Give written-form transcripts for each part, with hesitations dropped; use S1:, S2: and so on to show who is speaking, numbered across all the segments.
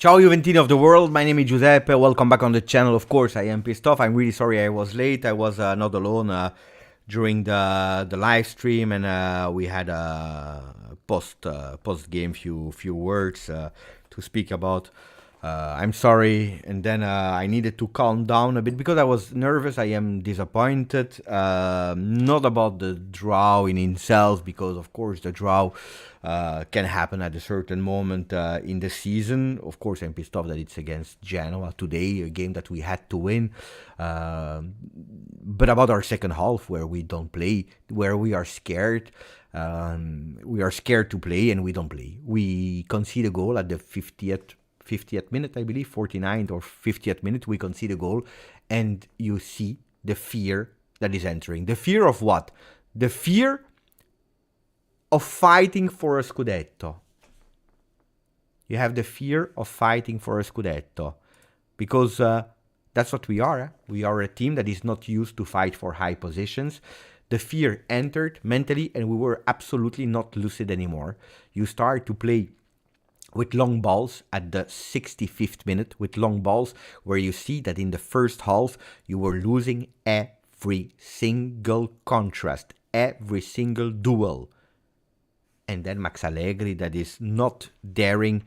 S1: Ciao Juventini of the world, my name is Giuseppe, welcome back on the channel. Of course, I am pissed off, I'm really sorry I was late, I was not alone during the live stream, and we had a post-game few words to speak about. I'm sorry, and then I needed to calm down a bit because I was nervous. I am disappointed, not about the draw in itself, because of course the draw can happen at a certain moment in the season. Of course, I'm pissed off that it's against Genoa today, a game that we had to win. But about our second half, where we don't play, where we are scared. We are scared to play, and we don't play. We concede a goal at the 50th minute, I believe, 49th or 50th minute, we concede a goal, and you see the fear that is entering. The fear of what? The fear of fighting for a Scudetto. You have the fear of fighting for a Scudetto, because that's what we are. We are a team that is not used to fight for high positions. The fear entered mentally, and we were absolutely not lucid anymore. You start to play with long balls at the 65th minute, with long balls where you see that in the first half you were losing every single contrast, every single duel. And then Max Allegri that is not daring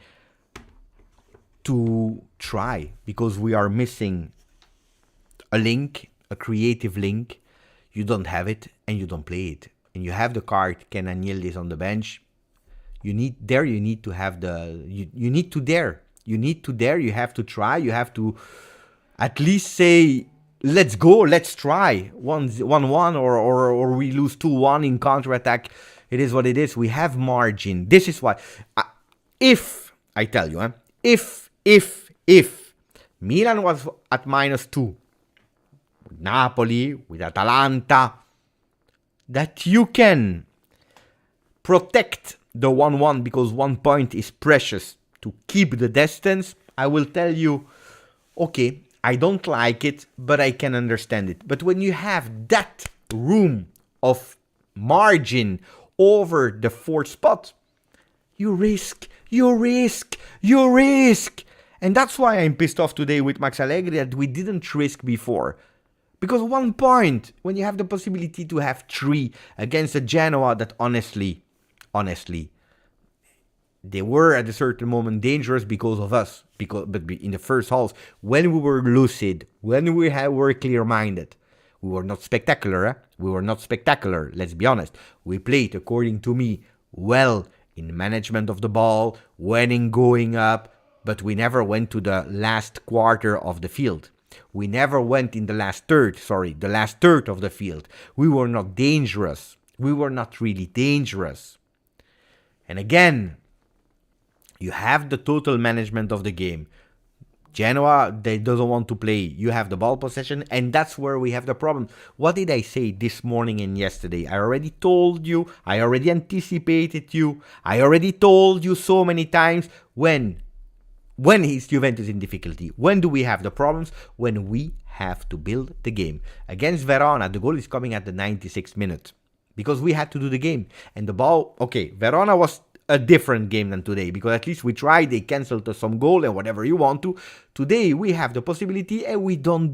S1: to try, because we are missing a link, a creative link. You don't have it and you don't play it. And you have the card, Ken Agnelli on the bench. You need to dare. You need to dare. You have to try. You have to at least say, let's go, let's try. 1-1 or we lose 2-1 in counter-attack. It is what it is. We have margin. This is why. If Milan was at -2, with Napoli, with Atalanta, that you can protect the 1-1 because 1 point is precious to keep the distance, I will tell you, okay, I don't like it, but I can understand it. But when you have that room of margin over the fourth spot, you risk. And that's why I'm pissed off today with Max Allegri that we didn't risk before. Because 1 point, when you have the possibility to have 3 against a Genoa that honestly, they were at a certain moment dangerous because of us. But in the first half, when we were lucid, when we were clear-minded, we were not spectacular. We were not spectacular, let's be honest. We played, according to me, well in management of the ball, when in going up, but we never went to the last quarter of the field. We never went in the last third of the field. We were not dangerous. We were not really dangerous. And again, you have the total management of the game. Genoa, they doesn't want to play. You have the ball possession, and that's where we have the problem. What did I say this morning and yesterday? I already told you. I already anticipated you. I already told you so many times. When is Juventus in difficulty? When do we have the problems? When we have to build the game. Against Verona, the goal is coming at the 96th minute. Because we had to do the game. And the ball, okay, Verona was a different game than today, because at least we tried, they cancelled us some goal and whatever you want to. Today we have the possibility and we don't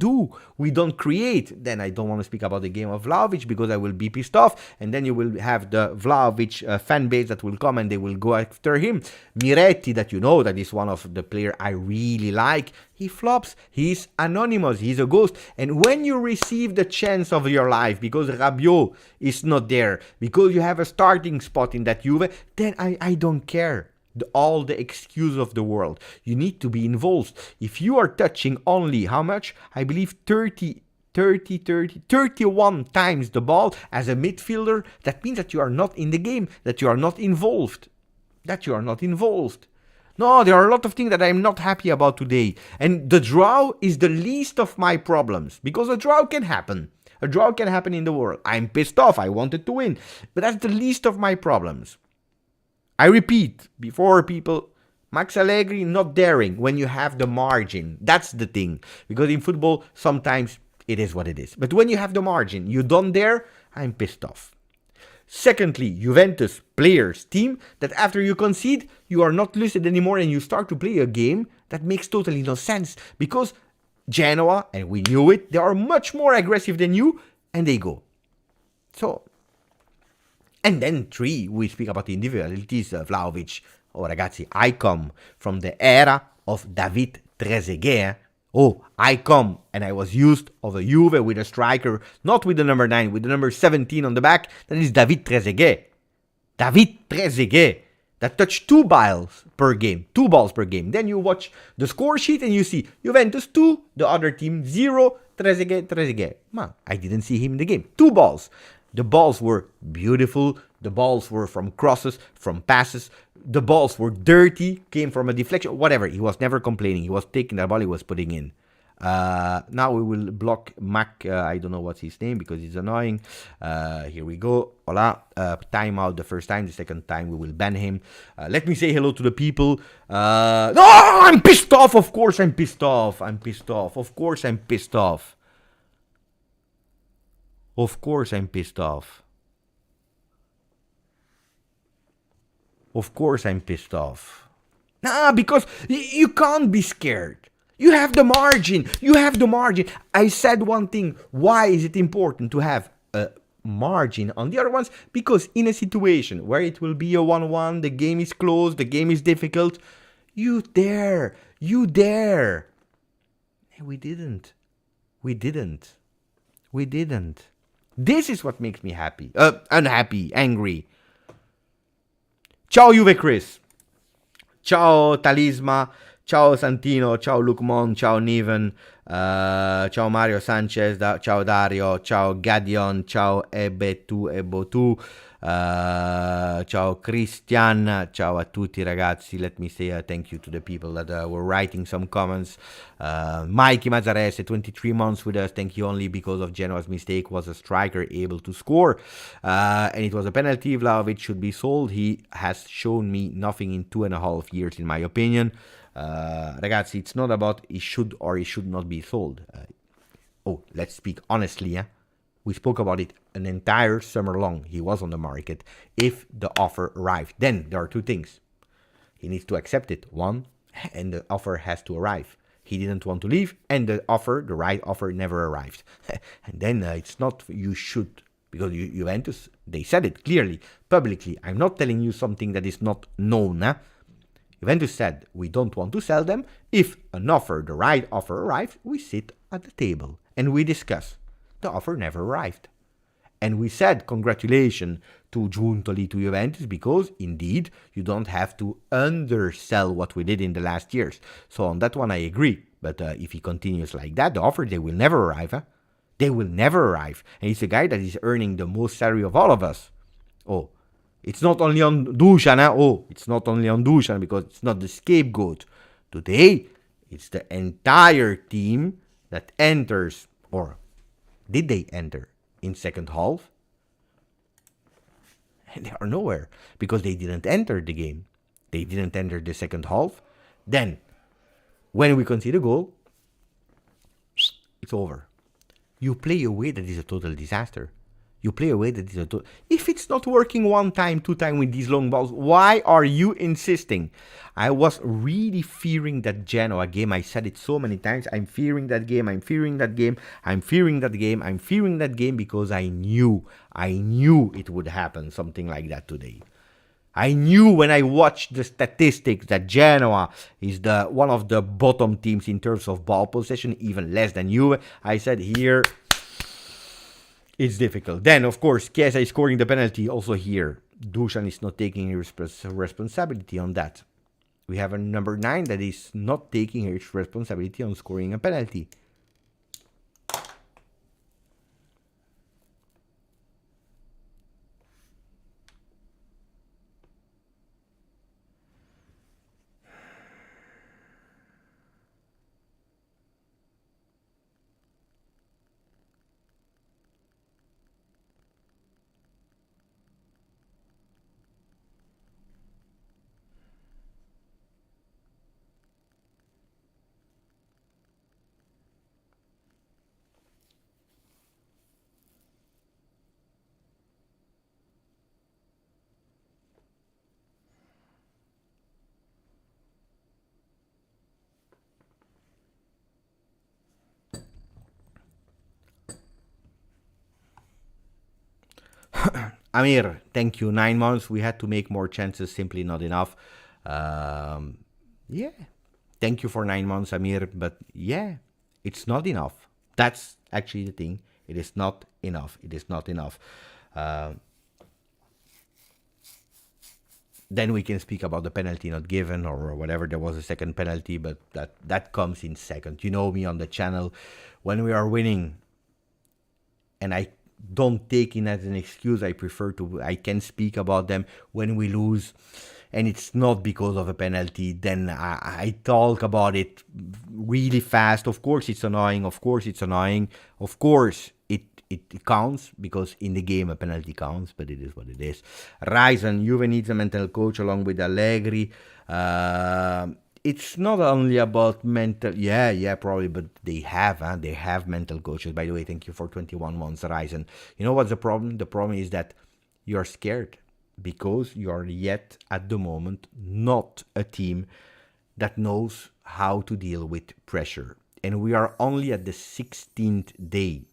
S1: create. Then I don't want to speak about the game of Vlahovic because I will be pissed off, and then you will have the Vlahovic fan base that will come and they will go after him. Miretti, that you know, that is one of the players I really like, he flops, he's anonymous, he's a ghost. And when you receive the chance of your life, because Rabiot is not there, because you have a starting spot in that Juve, then I don't care. All the excuse of the world. You need to be involved. If you are touching only, how much? I believe 31 times the ball as a midfielder, that means that you are not in the game, that you are not involved. No, there are a lot of things that I'm not happy about today. And the draw is the least of my problems, because a draw can happen. A draw can happen in the world. I'm pissed off. I wanted to win. But that's the least of my problems. I repeat, before people, Max Allegri not daring when you have the margin. That's the thing. Because in football, sometimes it is what it is. But when you have the margin, you don't dare, I'm pissed off. Secondly, Juventus players, team, that after you concede, you are not lucid anymore and you start to play a game That makes totally no sense because Genoa, and we knew it, they are much more aggressive than you, and they go. So, and then 3, we speak about the individualities, Vlahovic. Oh, ragazzi, I come from the era of David Trezeguet. Oh, I come and I was used of a Juve with a striker, not with the number 9, with the number 17 on the back. That is David Trezeguet. David Trezeguet. That touched 2 balls per game. 2 balls per game. Then you watch the score sheet and you see Juventus 2, the other team 0, Trezeguet. Man, I didn't see him in the game. 2 balls. The balls were beautiful. The balls were from crosses, from passes. The balls were dirty, came from a deflection, whatever. He was never complaining. He was taking the ball, he was putting in. Now we will block Mac. I don't know what's his name because it's annoying. Here we go. Hola. Time out the first time. The second time we will ban him. Let me say hello to the people. No, I'm pissed off. Of course I'm pissed off. I'm pissed off. Of course I'm pissed off. Of course I'm pissed off. Of course I'm pissed off. Nah, because you can't be scared. You have the margin. You have the margin. I said one thing. Why is it important to have a margin on the other ones? Because in a situation where it will be a 1-1, the game is close, the game is difficult, you dare. You dare. And we didn't. We didn't. We didn't. This is what makes me happy. Unhappy, angry. Ciao Juve Chris. Ciao Talisma. Ciao Santino. Ciao Lukmon. Ciao Niven. Ciao Mario Sanchez. Ciao Dario. Ciao Gadion. Ciao Ebo2. Ciao Christian. Ciao a tutti ragazzi. Let me say thank you to the people that were writing some comments. Mikey Mazzarese, 23 months with us. Thank you. Only because of Genoa's mistake was a striker able to score. And it was a penalty. Vlahovic should be sold. He has shown me nothing in 2.5 years in my opinion. Ragazzi, it's not about he should or he should not be sold. Let's speak honestly. We spoke about it an entire summer long. He was on the market. If the offer arrived, then there are 2 things. He needs to accept it. 1, and the offer has to arrive. He didn't want to leave, and the right offer never arrived. And then it's not you should, because Juventus, they said it clearly, publicly. I'm not telling you something that is not known. Juventus said, we don't want to sell them. If the right offer arrives, we sit at the table and we discuss. The offer never arrived. And we said congratulations to Giuntoli, to Juventus, because indeed you don't have to undersell what we did in the last years. So on that one I agree. But if he continues like that, the offer, they will never arrive. They will never arrive. And he's a guy that is earning the most salary of all of us. Oh, it's not only on Dusan. It's not only on Dusan because it's not the scapegoat. Today, it's the entire team that enters, or did they enter in second half? And they are nowhere because they didn't enter the game. They didn't enter the second half. Then, when we concede a goal, it's over. You play a way that is a total disaster. You play a way that is a total... If it's not working 1 time, 2 times with these long balls, why are you insisting? I was really fearing that Genoa game. I said it so many times. I'm fearing that game. I'm fearing that game. I'm fearing that game. I'm fearing that game because I knew it would happen, something like that today. I knew when I watched the statistics that Genoa is one of the bottom teams in terms of ball possession, even less than Juve. I said here, it's difficult. Then, of course, Chiesa is scoring the penalty also here. Dusan is not taking his responsibility on that. We have a number 9 that is not taking his responsibility on scoring a penalty. Amir, thank you. 9 months. We had to make more chances. Simply not enough. Um, yeah. Thank you for 9 months, Amir. But yeah, it's not enough. That's actually the thing. It is not enough. It is not enough. Uh, then we can speak about the penalty not given or whatever. There was a second penalty, but that comes in second. You know me on the channel. When we are winning, and I don't take it as an excuse. I can speak about them. When we lose and it's not because of a penalty, then I talk about it really fast. Of course it's annoying. Of course it counts, because in the game a penalty counts, but it is what it is. Ryzen, Juve needs a mental coach along with Allegri. It's not only about mental, probably, but they have mental coaches. By the way, thank you for 21 months, Ryzen. You know what's the problem? The problem is that you're scared because you're yet at the moment not a team that knows how to deal with pressure. And we are only at the 16th day.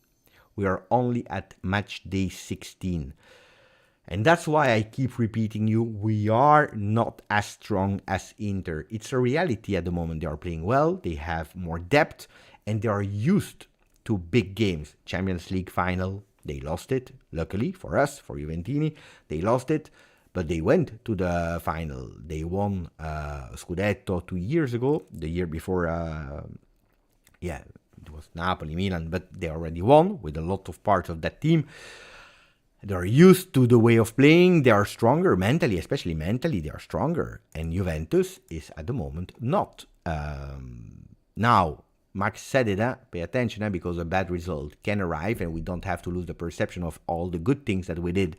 S1: We are only at match day 16. And that's why I keep repeating you, we are not as strong as Inter. It's a reality at the moment. They are playing well, they have more depth, and they are used to big games. Champions League final, they lost it. Luckily for us, for Juventini, they lost it, but they went to the final. They won Scudetto 2 years ago. The year before, it was Napoli, Milan, but they already won with a lot of parts of that team. They're used to the way of playing. They are stronger mentally, especially mentally. They are stronger. And Juventus is at the moment not. Now, Max said it, pay attention, because a bad result can arrive and we don't have to lose the perception of all the good things that we did.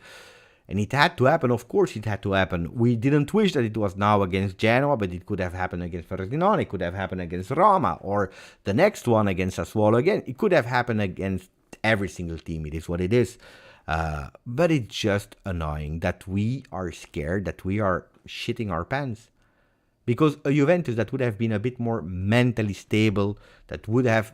S1: And it had to happen. Of course it had to happen. We didn't wish that it was now against Genoa, but it could have happened against Frosinone. It could have happened against Roma, or the next one against Sassuolo again. It could have happened against every single team. It is what it is. But it's just annoying that we are scared, that we are shitting our pants. Because a Juventus that would have been a bit more mentally stable, they would have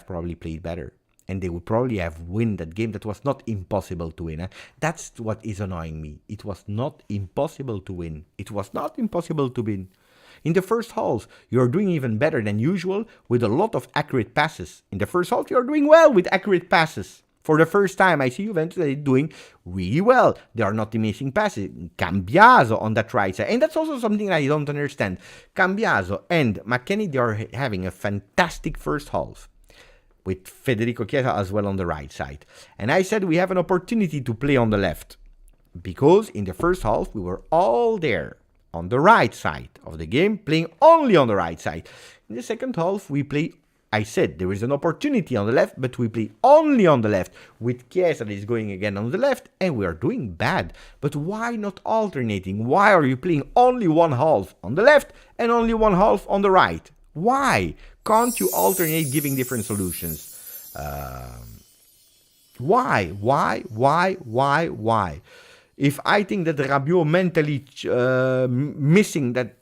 S1: probably played better. And they would probably have won that game. That was not impossible to win. That's what is annoying me. It was not impossible to win. It was not impossible to win. In the first half, you're doing even better than usual with a lot of accurate passes. In the first half, you're doing well with accurate passes. For the first time, I see Juventus that is doing really well. They are not missing passes. Cambiaso on that right side. And that's also something I don't understand. Cambiaso and McKennie, they are having a fantastic first half, with Federico Chiesa as well on the right side. And I said we have an opportunity to play on the left, because in the first half we were all there on the right side of the game, playing only on the right side. In the second half we play, I said there is an opportunity on the left, but we play only on the left, with Chiesa that is going again on the left, and we are doing bad. But why not alternating? Why are you playing only one half on the left and only one half on the right? Why can't you alternate, giving different solutions? Why? If I think that Rabiot mentally missing that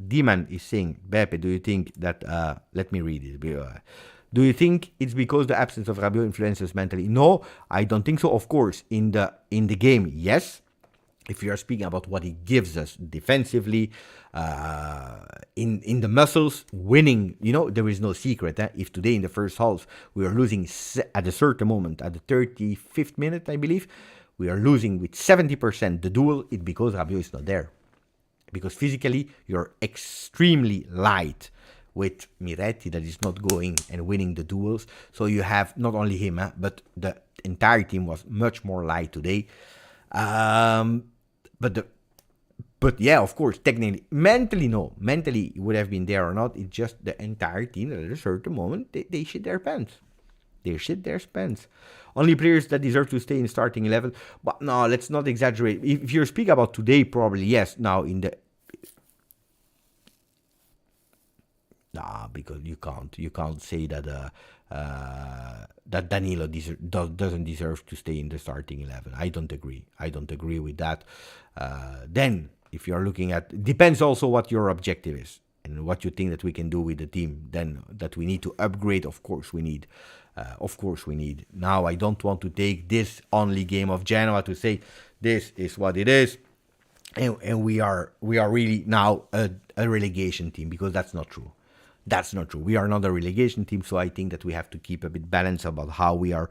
S1: D-Man is saying, Beppe, do you think that, let me read it. Do you think it's because the absence of Rabiot influences mentally? No, I don't think so. Of course, in the game, yes. If you are speaking about what he gives us defensively, in the muscles, winning, there is no secret. If today in the first half we are losing at a certain moment, at the 35th minute, I believe, we are losing with 70% the duel, it's because Rabiot is not there. Because physically, you're extremely light with Miretti that is not going and winning the duels. So you have not only him, but the entire team was much more light today. But yeah, of course, technically, mentally, no. Mentally, it would have been there or not. It's just the entire team that at a certain moment, they shit their pants. They shit their pants. Only players that deserve to stay in starting 11. But no, let's not exaggerate. If you speak about today, probably, yes. Now, because you can't say that that Danilo doesn't deserve to stay in the starting 11. I don't agree with that. Then, if you're looking at, depends also what your objective is and what you think that we can do with the team. Then that we need to upgrade, of course we need. Of course we need. Now I don't want to take this only game of Genoa to say this is what it is, and we are really now a relegation team, because that's not true. That's not true. We are not a relegation team, so I think that we have to keep a bit balanced about how we are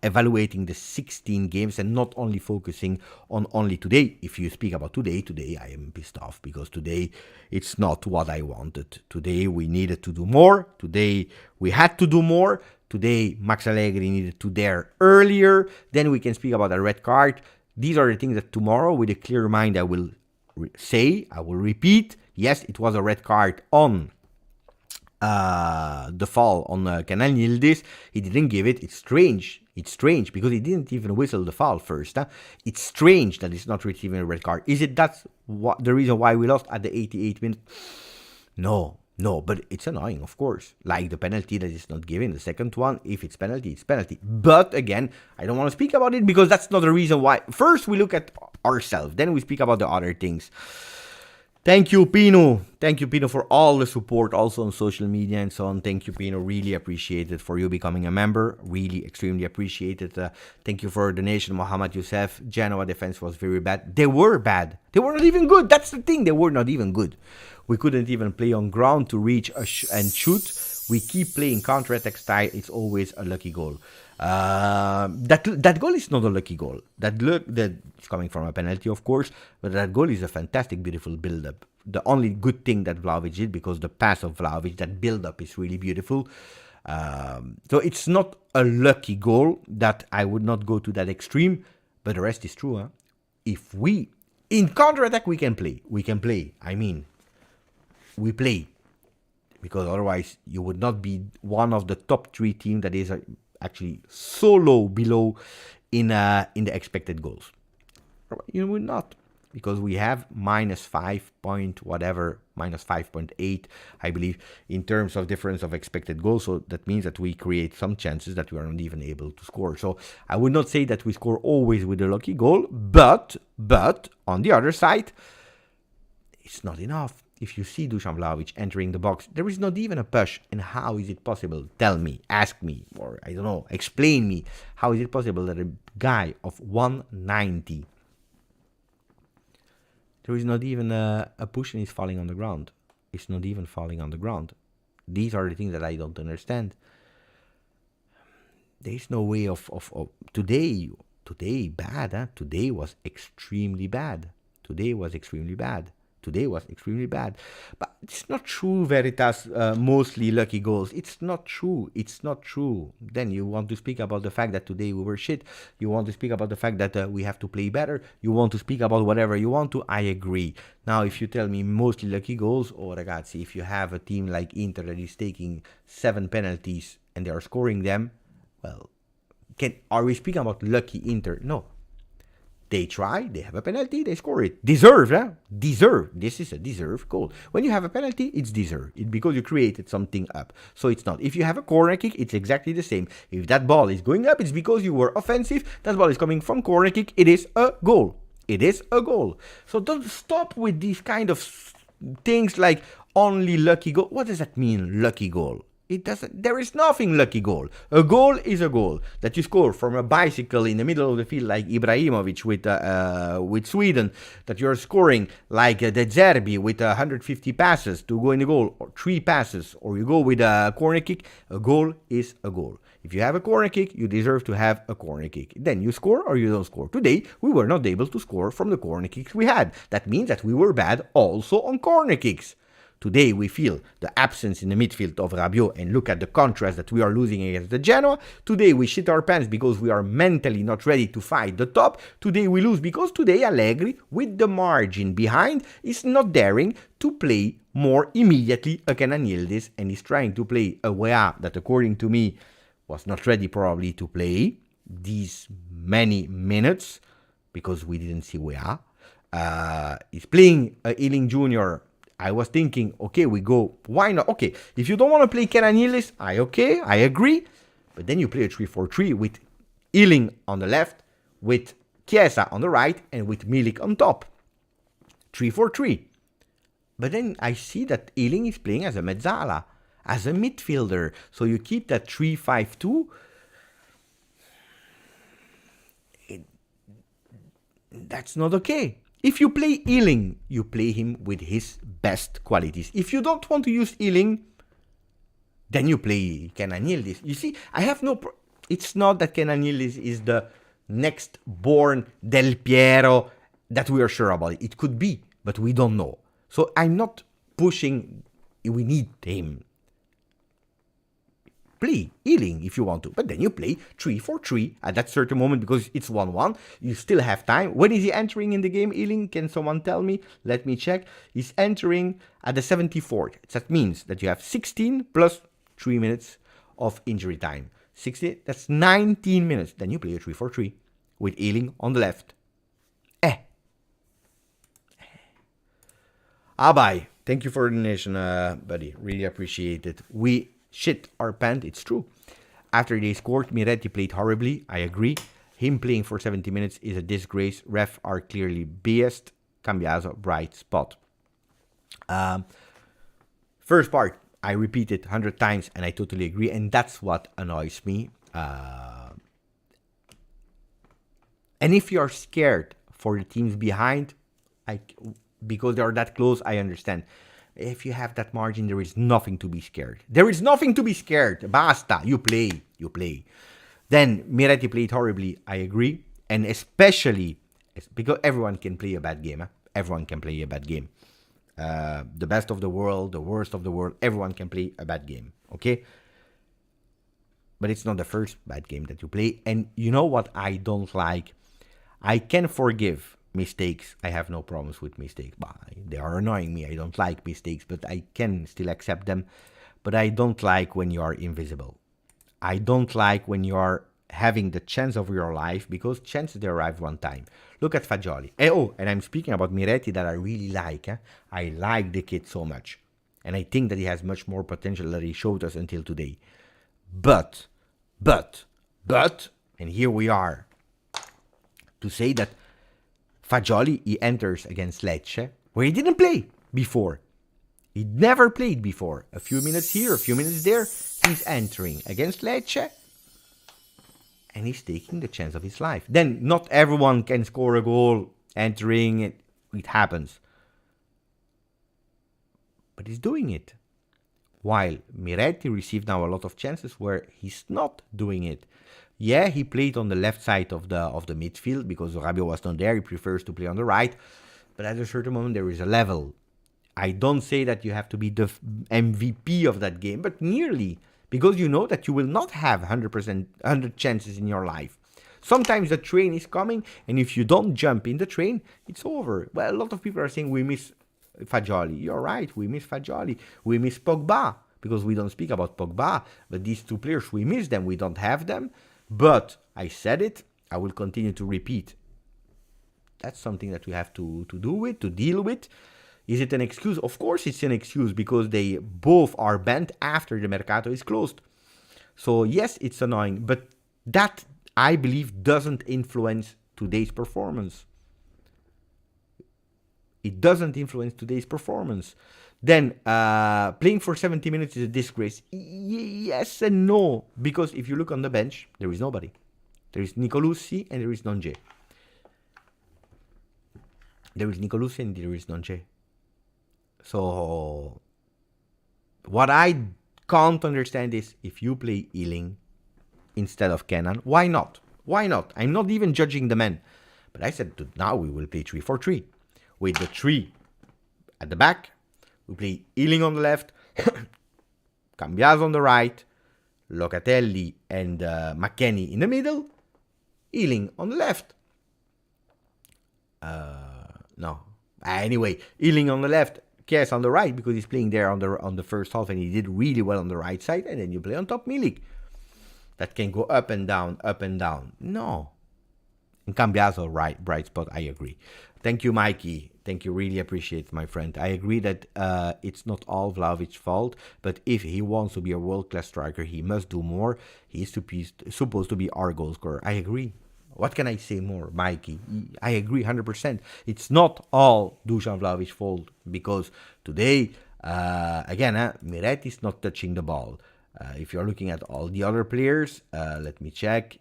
S1: evaluating the 16 games and not only focusing on only today. If you speak about today I am pissed off, because today it's not what I wanted. Today we needed to do more. Today we had to do more. Today Max Allegri needed to dare earlier. Then we can speak about a red card. These are the things that tomorrow, with a clear mind, I will I will repeat. Yes, it was a red card on the fall on Kenan Yildiz. He didn't give it. It's strange. It's strange because he didn't even whistle the foul first. It's strange that he's not receiving a red card. Is it that's what the reason why we lost at the 88th minute? No, but it's annoying, of course. Like the penalty that is not given. The second one, if it's penalty, it's penalty. But again, I don't want to speak about it because that's not the reason why. First, we look at ourselves. Then we speak about the other things. Thank you, Pino. Thank you, Pino, for all the support also on social media and so on. Thank you, Pino. Really appreciate it for you becoming a member. Really, extremely appreciated. Thank you for the donation, Mohamed Youssef. Genoa defense was very bad. They were bad. They were not even good. That's the thing. They were not even good. We couldn't even play on ground to reach and shoot. We keep playing counter-attack style. It's always a lucky goal. That goal is not a lucky goal. That is coming from a penalty, of course, but that goal is a fantastic, beautiful build-up. The only good thing that Vlahovic did, because the pass of Vlahovic, that build-up is really beautiful. So it's not a lucky goal that I would not go to that extreme, but the rest is true. Huh? If we, in counter-attack, we can play. I mean, we play. Because otherwise, you would not be one of the top 3 teams that is actually so low below in the expected goals. You would not, because we have -5.8, I believe, in terms of difference of expected goals. So that means that we create some chances that we are not even able to score. So I would not say that we score always with a lucky goal, but on the other side, it's not enough. If you see Dusan Vlahovic entering the box, there is not even a push. And how is it possible? Tell me, ask me, or I don't know, explain me. How is it possible that a guy of 190, there is not even a push and he's falling on the ground? It's not even falling on the ground. These are the things that I don't understand. There is no way of today bad. Huh? Today was extremely bad. But it's not true, Veritas, mostly lucky goals. It's not true. Then you want to speak about the fact that today we were shit. You want to speak about the fact that we have to play better. You want to speak about whatever you want to. I agree. Now, if you tell me mostly lucky goals, ragazzi, if you have a team like Inter that is taking 7 penalties and they are scoring them, well, are we speaking about lucky Inter? No. They try, they have a penalty, they score it. Deserved, huh? Deserved. This is a deserved goal. When you have a penalty, it's deserved. It's because you created something up. So it's not. If you have a corner kick, it's exactly the same. If that ball is going up, it's because you were offensive. That ball is coming from corner kick. It is a goal. So don't stop with these kind of things like only lucky goal. What does that mean, lucky goal? It doesn't. There is nothing lucky goal. A goal is a goal that you score from a bicycle in the middle of the field, like Ibrahimovic with Sweden. That you are scoring like De Zerbi with 150 passes to go in the goal, or 3 passes, or you go with a corner kick. A goal is a goal. If you have a corner kick, you deserve to have a corner kick. Then you score or you don't score. Today, we were not able to score from the corner kicks we had. That means that we were bad also on corner kicks. Today we feel the absence in the midfield of Rabiot and look at the contrast that we are losing against the Genoa. Today we shit our pants because we are mentally not ready to fight the top. Today we lose because today Allegri, with the margin behind, is not daring to play more immediately a Kenan Yildiz, and is trying to play a Weah that, according to me, was not ready probably to play these many minutes because we didn't see Weah. He's playing Ealing Jr. I was thinking, okay, we go, why not? Okay, if you don't want to play Kenan Yildiz, I agree. But then you play a 3-4-3 with Ealing on the left, with Chiesa on the right, and with Milik on top. 3-4-3. But then I see that Ealing is playing as a mezzala. as a midfielder. So you keep that 3-5-2. That's not okay. If you play Ealing, you play him with his best qualities. If you don't want to use Ealing, then you play Kenan Yildiz. You see, I have no... It's not that Kenan Yildiz is the next born Del Piero that we are sure about. It could be, but we don't know. So I'm not pushing, we need him. Play Ealing if you want to, but then you play 3-4-3 at that certain moment because it's 1-1. You still have time. When is he entering in the game, Ealing? Can someone tell me? Let me check. He's entering at the 74th. That means that you have 16 plus 3 minutes of injury time. 60, that's 19 minutes. Then you play a 3-4-3 with Ealing on the left. Bye. Thank you for the donation, buddy. Really appreciate it. We shit our pants, it's true. After they scored, Miretti played horribly. I agree. Him playing for 70 minutes is a disgrace. Ref are clearly biased. Cambiaso, bright spot. First part, I repeat it 100 times and I totally agree. And that's what annoys me. And if you're scared for the teams behind, because they're that close, I understand. If you have that margin, there is nothing to be scared. There is nothing to be scared. Basta. You play. Then Miretti played horribly. I agree. And especially because everyone can play a bad game. Everyone can play a bad game. The best of the world, the worst of the world, everyone can play a bad game. Okay? But it's not the first bad game that you play. And you know what I don't like? I can forgive mistakes. I have no problems with mistakes. They are annoying me. I don't like mistakes, but I can still accept them. But I don't like when you are invisible. I don't like when you are having the chance of your life, because chances they arrive one time. Look at Fagioli. And I'm speaking about Miretti that I really like. I like the kid so much. And I think that he has much more potential than he showed us until today. But, and here we are, to say that Fagioli, he enters against Lecce, where he didn't play before. He never played before. A few minutes here, a few minutes there. He's entering against Lecce, and he's taking the chance of his life. Then, not everyone can score a goal entering. It happens. But he's doing it. While Miretti received now a lot of chances where he's not doing it. Yeah, he played on the left side of the midfield because Rabiot was not there. He prefers to play on the right. But at a certain moment, there is a level. I don't say that you have to be the MVP of that game, but nearly. Because you know that you will not have 100 chances in your life. Sometimes the train is coming, and if you don't jump in the train, it's over. Well, a lot of people are saying we miss Fagioli. You're right, we miss Fagioli. We miss Pogba, because we don't speak about Pogba. But these two players, we miss them. We don't have them. But I said it, I will continue to repeat. That's something that we have to do with, to deal with. Is it an excuse? Of course it's an excuse, because they both are banned after the Mercato is closed. So yes, it's annoying, but that, I believe, doesn't influence today's performance. It doesn't influence today's performance. Then, playing for 70 minutes is a disgrace. Yes and no. Because if you look on the bench, there is nobody. There is Nicolussi and there is Nonje. There is Nicolussi and there is Nonje. So, what I can't understand is, if you play Ealing instead of Kenan, why not? Why not? I'm not even judging the men. But I said, now we will play 3-4-3. With the 3 at the back. We play Ealing on the left, Cambiaso on the right, Locatelli and McKennie in the middle, Ealing on the left. No. Anyway, Ealing on the left, Kies on the right, because he's playing there on the first half and he did really well on the right side, and then you play on top Milik. That can go up and down, up and down. No. And Cambiaso, right, bright spot, I agree. Thank you, Mikey. Thank you, really appreciate it, my friend. I agree that it's not all Vlahovic's fault, but if he wants to be a world-class striker, he must do more. He's supposed to be our goal scorer. I agree. What can I say more, Mikey? I agree 100%. It's not all Dusan Vlahovic's fault, because today Again, Miretti is not touching the ball. If you're looking at all the other players, let me check.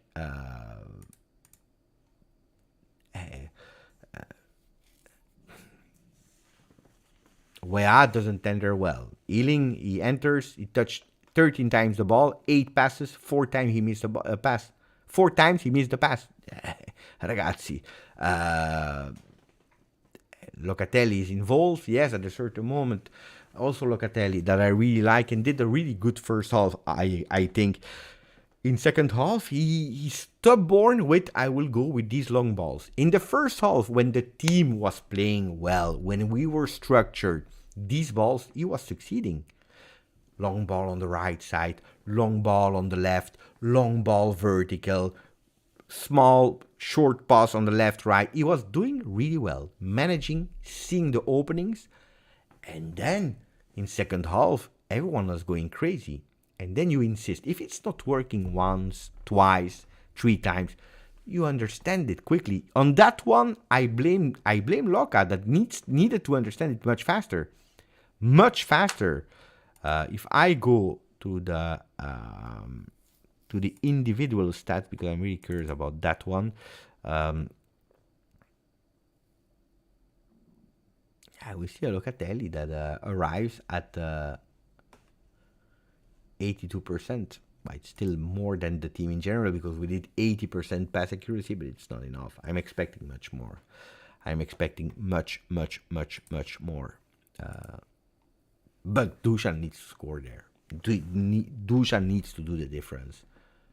S1: Weah doesn't enter well. Ealing, he enters, he touched 13 times the ball, 8 passes, 4 times he missed the pass. 4 times he missed the pass. Ragazzi. Locatelli is involved, yes, at a certain moment. Also Locatelli, that I really like and did a really good first half, I think. In second half, he's stubborn with, I will go with these long balls. In the first half, when the team was playing well, when we were structured, these balls, he was succeeding. Long ball on the right side, long ball on the left, long ball vertical, small, short pass on the left, right. He was doing really well, managing, seeing the openings. And then, in second half, everyone was going crazy. And then you insist. If it's not working once, twice, 3 times, you understand it quickly. On that one, I blame Loca that needed to understand it much faster. Much faster. If I go to the individual stats, because I'm really curious about that one. We see a Locatelli that arrives at 82%. It's still more than the team in general because we did 80% pass accuracy, but it's not enough. I'm expecting much more. I'm expecting much, much, much, much more. But Dusan needs to score there. Dusan needs to do the difference.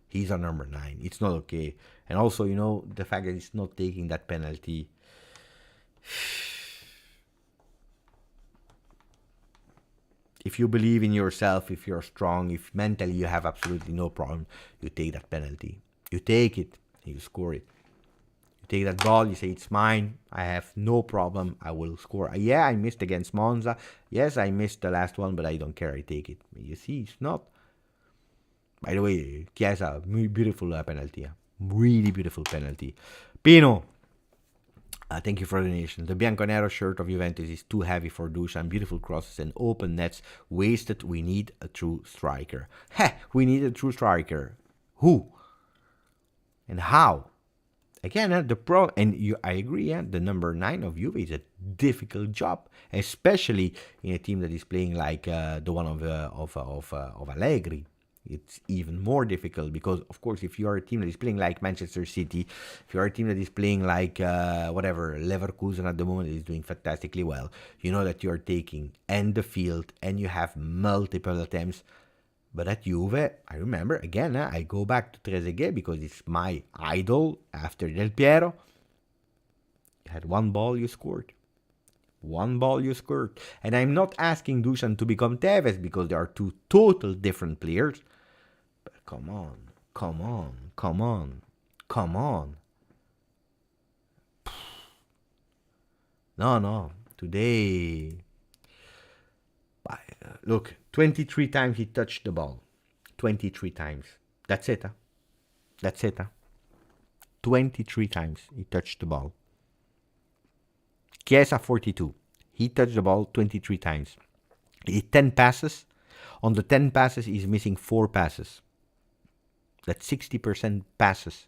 S1: He's on number 9. It's not okay. And also, the fact that he's not taking that penalty. If you believe in yourself, if you're strong, if mentally you have absolutely no problem, you take that penalty. You take it, you score it. You take that ball, you say, it's mine, I have no problem, I will score. Yeah, I missed against Monza. Yes, I missed the last one, but I don't care, I take it. You see, it's not. By the way, Chiesa, beautiful penalty. Really beautiful penalty. Pino, thank you for the donation. The Bianconero shirt of Juventus is too heavy for Dusan. Beautiful crosses and open nets. Wasted. We need a true striker. We need a true striker. Who? And how? Again, I agree, the number 9 of Juve is a difficult job, especially in a team that is playing like the one of Allegri. It's even more difficult because, of course, if you are a team that is playing like Manchester City, if you are a team that is playing like Leverkusen at the moment is doing fantastically well, you know that you are taking the field and you have multiple attempts. But at Juve, I remember, again, I go back to Trezeguet because it's my idol after Del Piero. You had one ball, you scored. One ball you scored. And I'm not asking Dusan to become Tevez because they are two total different players. But come on. No. Today, look, 23 times he touched the ball. 23 times. That's it. 23 times he touched the ball. Chiesa 42. He touched the ball 23 times. He had 10 passes. On the 10 passes, he's missing 4 passes. That's 60% passes.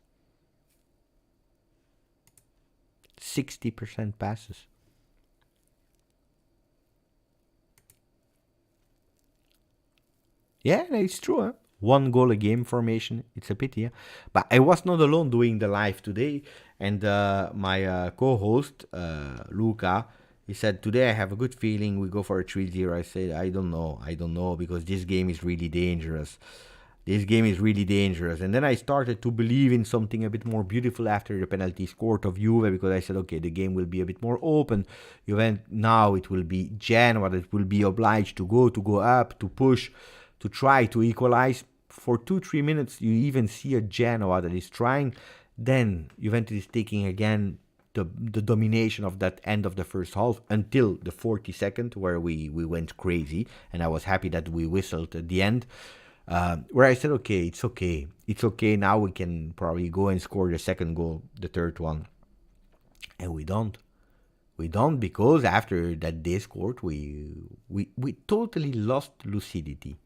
S1: 60% passes. Yeah, it's true. 1 goal a game formation. It's a pity. But I was not alone doing the live today. And my co-host, Luca, he said, today I have a good feeling we go for a 3-0. I said, I don't know, because this game is really dangerous. And then I started to believe in something a bit more beautiful after the penalty scored of Juve, because I said, okay, the game will be a bit more open. Now it will be Genoa that will be obliged to go up, to push, to try to equalize. For 2-3 minutes, you even see a Genoa that is trying. Then Juventus is taking again the domination of that end of the first half until the 42nd, where we went crazy, and I was happy that we whistled at the end, where I said, okay, it's okay, now we can probably go and score the second goal, the third one, and we don't. We don't, because after that they scored, we totally lost lucidity.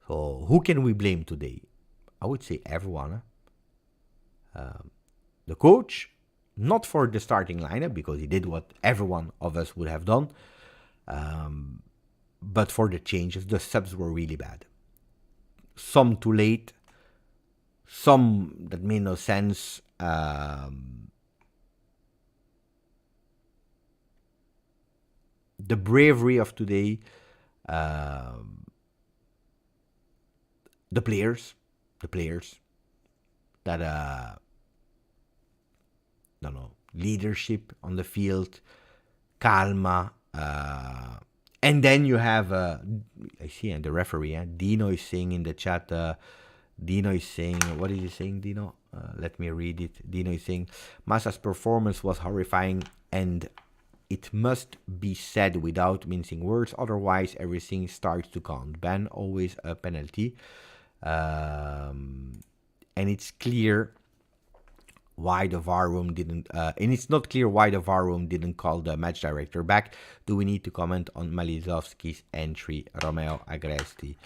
S1: So who can we blame today? I would say everyone. The coach, not for the starting lineup, because he did what every one of us would have done, but for the changes. The subs were really bad. Some too late, some that made no sense. The bravery of today, the players that no leadership on the field, calma, and then you have I see the referee. Dino is saying in the chat. Dino is saying, what is he saying, Dino? Let me read it. Dino is saying, Massa's performance was horrifying, and it must be said without mincing words, otherwise everything starts to count. Ban always a penalty. And it's clear why the VAR room didn't, and it's not clear why the VAR room didn't call the match director back. Do we need to comment on Malizovski's entry, Romeo Agresti?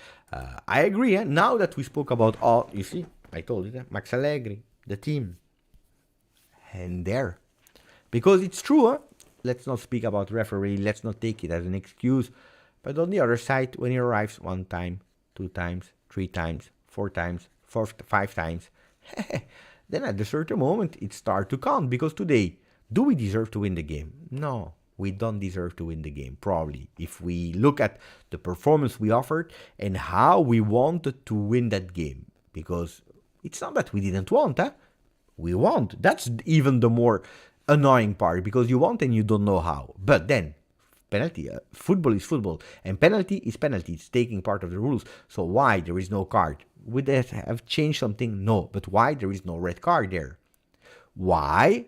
S1: I agree. Now that we spoke about all, you see, I told you, Max Allegri, the team, and there, because it's true. Let's not speak about referee. Let's not take it as an excuse. But on the other side, when he arrives 1 time, 2 times, 3 times, 4 times, 5 times, then at a certain moment it starts to count. Because today, do we deserve to win the game? No, we don't deserve to win the game, probably. If we look at the performance we offered and how we wanted to win that game. Because it's not that we didn't want, we want. That's even the more annoying part, because you want and you don't know how. But then, penalty, football is football, and penalty is penalty. It's taking part of the rules. So why there is no card? Would that have changed something? No. But why there is no red card there? Why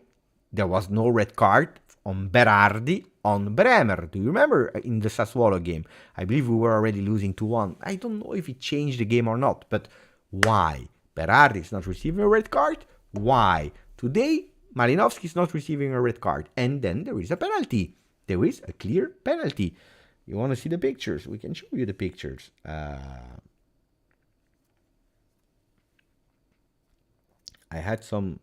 S1: there was no red card on Berardi on Bremer? Do you remember in the Sassuolo game? I believe we were already losing 2-1. I don't know if it changed the game or not, but why? Berardi is not receiving a red card? Why? Today, Malinovsky is not receiving a red card, and then there is a penalty. There is a clear penalty. You want to see the pictures? We can show you the pictures. I had some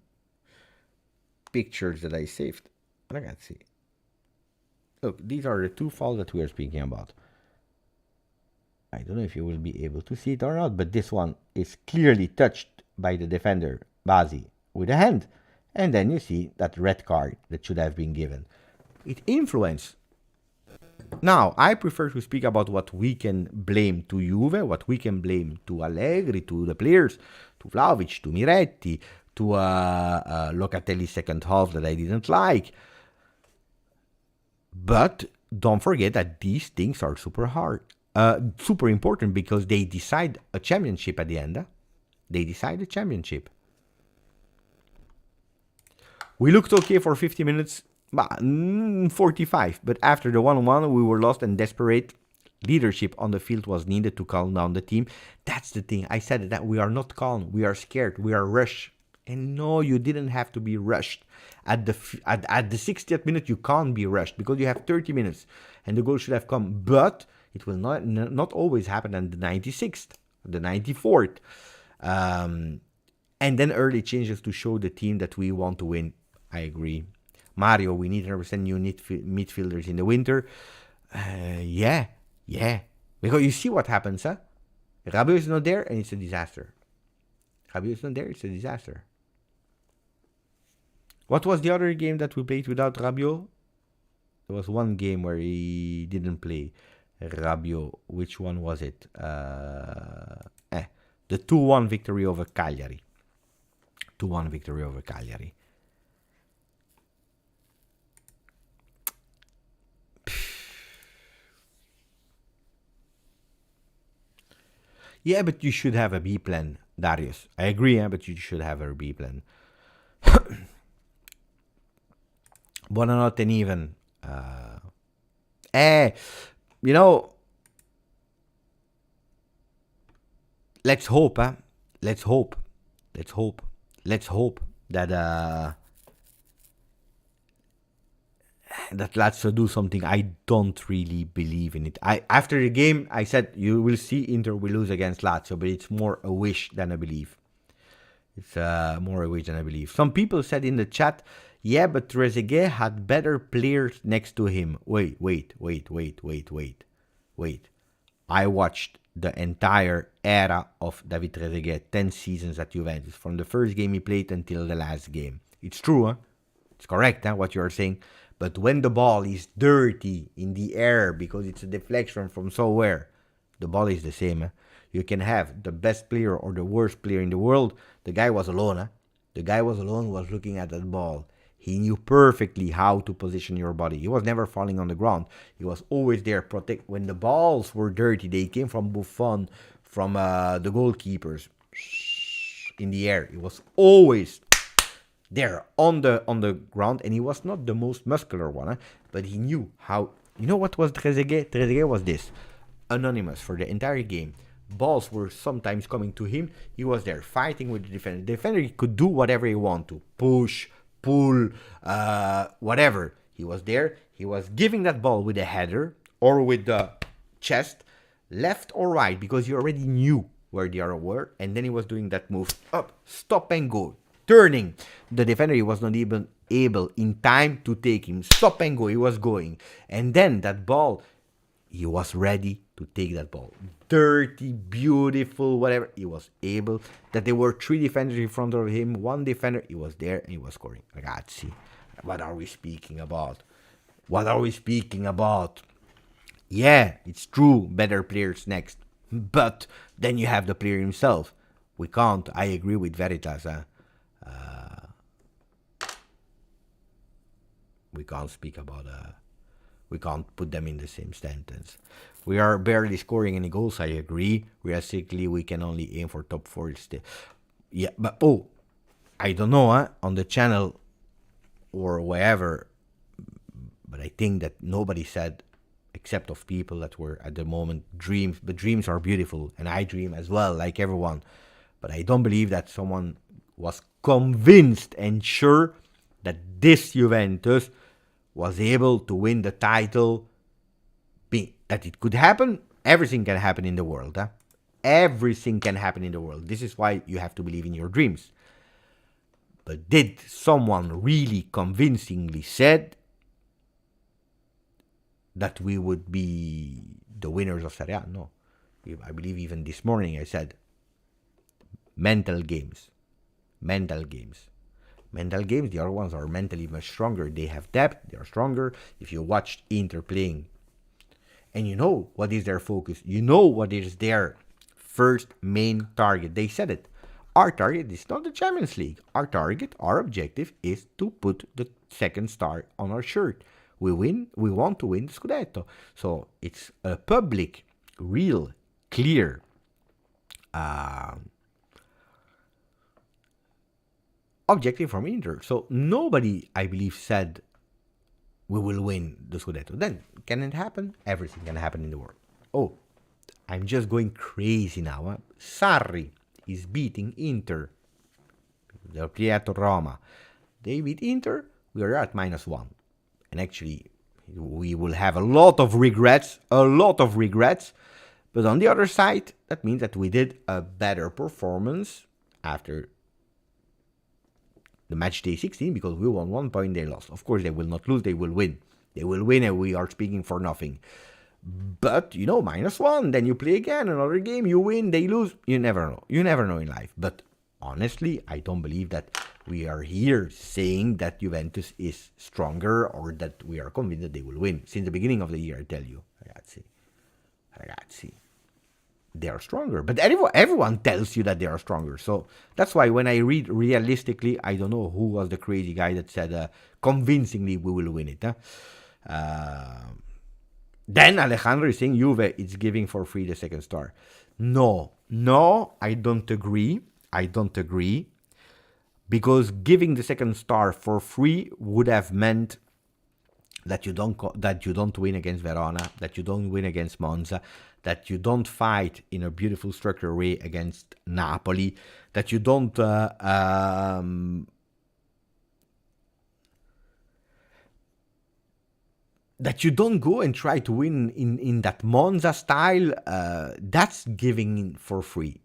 S1: pictures that I saved, but I can't see. Look, these are the 2 fouls that we are speaking about. I don't know if you will be able to see it or not, but this one is clearly touched by the defender, Basi, with a hand. And then you see that red card that should have been given. It influenced. Now, I prefer to speak about what we can blame to Juve, what we can blame to Allegri, to the players, to Vlahovic, to Miretti, to Locatelli's second half that I didn't like. But don't forget that these things are super hard, super important, because they decide a championship at the end. They decide a championship. We looked okay for 50 minutes, 45, but after the 1-1, we were lost and desperate. Leadership on the field was needed to calm down the team. That's the thing. I said that we are not calm. We are scared. We are rushed. And no, you didn't have to be rushed. At the 60th minute, you can't be rushed because you have 30 minutes and the goal should have come. But it will not always happen at the 96th, the 94th. And then early changes to show the team that we want to win. I agree. Mario, we need 100% new midfielders in the winter. Yeah. Because you see what happens, huh? Rabiot is not there and it's a disaster. Rabiot is not there, it's a disaster. What was the other game that we played without Rabiot? There was one game where he didn't play Rabiot. Which one was it? The 2-1 victory over Cagliari. 2-1 victory over Cagliari. Yeah, but you should have a B plan, Darius. I agree, but you should have a B plan. Buonanotte and even. You know, let's hope, huh? Let's hope that that Lazio do something. I don't really believe in it. After the game, I said you will see Inter will lose against Lazio, but it's more a wish than a belief. It's more a wish than a belief. Some people said in the chat, yeah, but Trezeguet had better players next to him. Wait. I watched the entire era of David Trezeguet, 10 seasons at Juventus, from the first game he played until the last game. It's true, huh? It's correct, huh, what you're saying. But when the ball is dirty in the air because it's a deflection from somewhere, the ball is the same. Huh? You can have the best player or the worst player in the world. The guy was alone. Huh? The guy was alone, was looking at that ball. He knew perfectly how to position your body. He was never falling on the ground. He was always there. Protect. When the balls were dirty, they came from Buffon, from the goalkeepers in the air. He was always there on the ground, and he was not the most muscular one, huh? But he knew how. You know what was Trezeguet? Trezeguet was this, anonymous for the entire game. Balls were sometimes coming to him. He was there fighting with the defender. The defender could do whatever he wanted to, push, pull, whatever. He was there. He was giving that ball with a header or with the chest, left or right, because he already knew where the other were, and then he was doing that move up, stop and go. Turning the defender, he was not even able in time to take him. Stop and go, he was going. And then that ball, he was ready to take that ball. Dirty, beautiful, whatever. He was able. That there were 3 defenders in front of him. 1 defender, he was there and he was scoring. Ragazzi, what are we speaking about? What are we speaking about? Yeah, it's true, better players next. But then you have the player himself. We can't, I agree with Veritas, huh? We can't speak about we can't put them in the same sentence. We are barely scoring any goals, I agree. Realistically, we can only aim for top 4 still. Yeah, but I don't know, huh? On the channel or wherever, but I think that nobody said, except of people that were at the moment dreams, but dreams are beautiful, and I dream as well, like everyone. But I don't believe that someone was convinced and sure that this Juventus was able to win the title. That it could happen. Everything can happen in the world. Huh? Everything can happen in the world. This is why you have to believe in your dreams. But did someone really convincingly said that we would be the winners of Serie A? No. I believe even this morning I said mental games. Mental games. Mental games, the other ones are mentally much stronger. They have depth, they are stronger. If you watch Inter playing, and you know what is their focus, you know what is their first main target. They said it. Our target is not the Champions League. Our target, our objective is to put the second star on our shirt. We want to win the Scudetto. So it's a public, real, clear objective from Inter. So nobody, I believe, said we will win the Scudetto. Then, can it happen? Everything can happen in the world. Oh, I'm just going crazy now. Huh? Sarri is beating Inter. They're Prieto Roma. They beat Inter. We are at -1. And actually, we will have a lot of regrets. But on the other side, that means that we did a better performance after the match day 16, because we won 1 point, they lost. Of course, they will not lose, they will win. They will win, and we are speaking for nothing. But, -1, then you play again, another game, you win, they lose. You never know. You never know in life. But honestly, I don't believe that we are here saying that Juventus is stronger or that we are convinced that they will win. Since the beginning of the year, I tell you, ragazzi. They are stronger. But everyone tells you that they are stronger. So that's why when I read realistically, I don't know who was the crazy guy that said convincingly we will win it. Huh? Then Alejandro is saying Juve is giving for free the second star. No, I don't agree. Because giving the second star for free would have meant that you don't win against Verona, that you don't win against Monza, that you don't fight in a beautiful structured way against Napoli, that you don't that you don't go and try to win in that Monza style, that's giving in for free.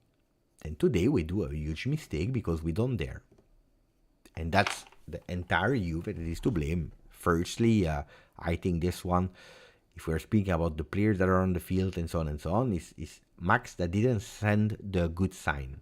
S1: And today we do a huge mistake because we don't dare. And that's the entire Juve that is to blame. Firstly, I think this one, if we're speaking about the players that are on the field and so on, is Max that didn't send the good sign.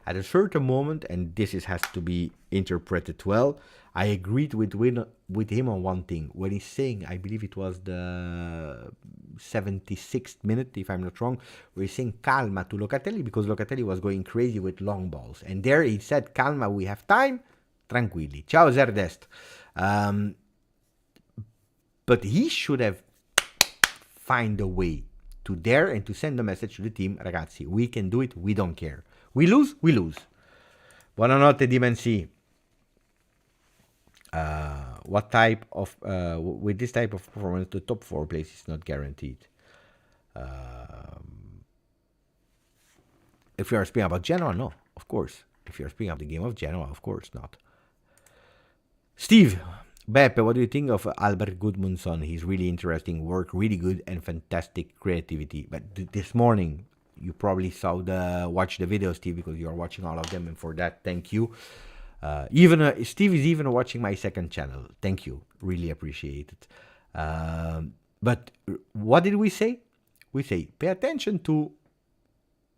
S1: At a certain moment, and has to be interpreted well, I agreed with him on one thing. When he's saying, I believe it was the 76th minute, if I'm not wrong, where he's saying calma to Locatelli because Locatelli was going crazy with long balls. And there he said, calma, we have time, tranquilli. Ciao Zerdest. But he should have find a way to dare and to send a message to the team, ragazzi, we can do it, we don't care. We lose, we lose. Buonanotte Dimensi. What type of with this type of performance, the top 4 place is not guaranteed. If you are speaking about Genoa, no, of course. If you are speaking of the game of Genoa, of course not. Steve, Beppe, what do you think of Albert Gudmundsson? He's really interesting work, really good and fantastic creativity. But this morning, you probably watched the video, Steve, because you are watching all of them, and for that, thank you. Steve is even watching my second channel. Thank you. Really appreciate it. But what did we say? We say, pay attention to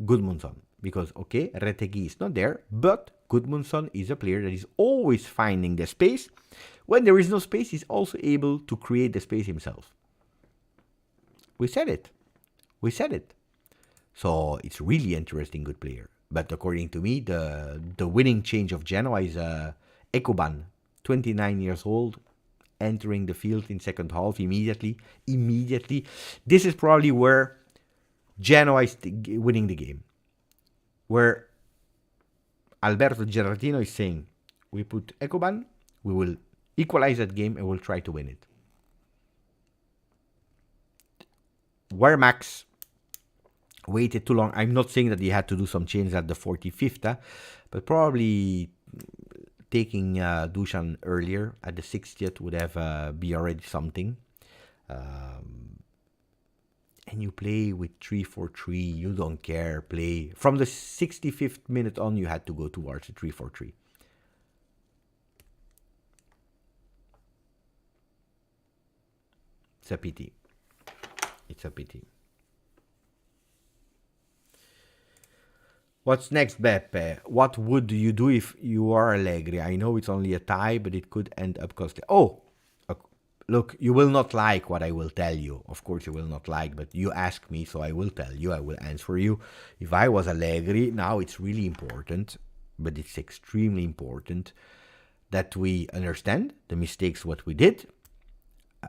S1: Gudmundsson. Because, okay, Retegui is not there, but Gudmundsson is a player that is always finding the space. When there is no space, he's also able to create the space himself. We said it. We said it. So it's really interesting, good player. But according to me, the winning change of Genoa is Ekuban, 29 years old, entering the field in second half immediately. This is probably where Genoa is winning the game. Where Alberto Gerardino is saying, we put Ekuban, we will equalize that game and we'll try to win it. Where Max waited too long. I'm not saying that he had to do some changes at the 45th, but probably taking Dusan earlier at the 60th would have be already something. And you play with 3-4-3, you don't care, play. From the 65th minute on, you had to go towards the 3-4-3. It's a pity. It's a pity. What's next, Beppe? What would you do if you are Allegri? I know it's only a tie, but it could end up costing. Oh, look, you will not like what I will tell you. Of course, you will not like, but you ask me, so I will tell you. I will answer you. If I was Allegri, now it's really important, but it's extremely important that we understand the mistakes, what we did,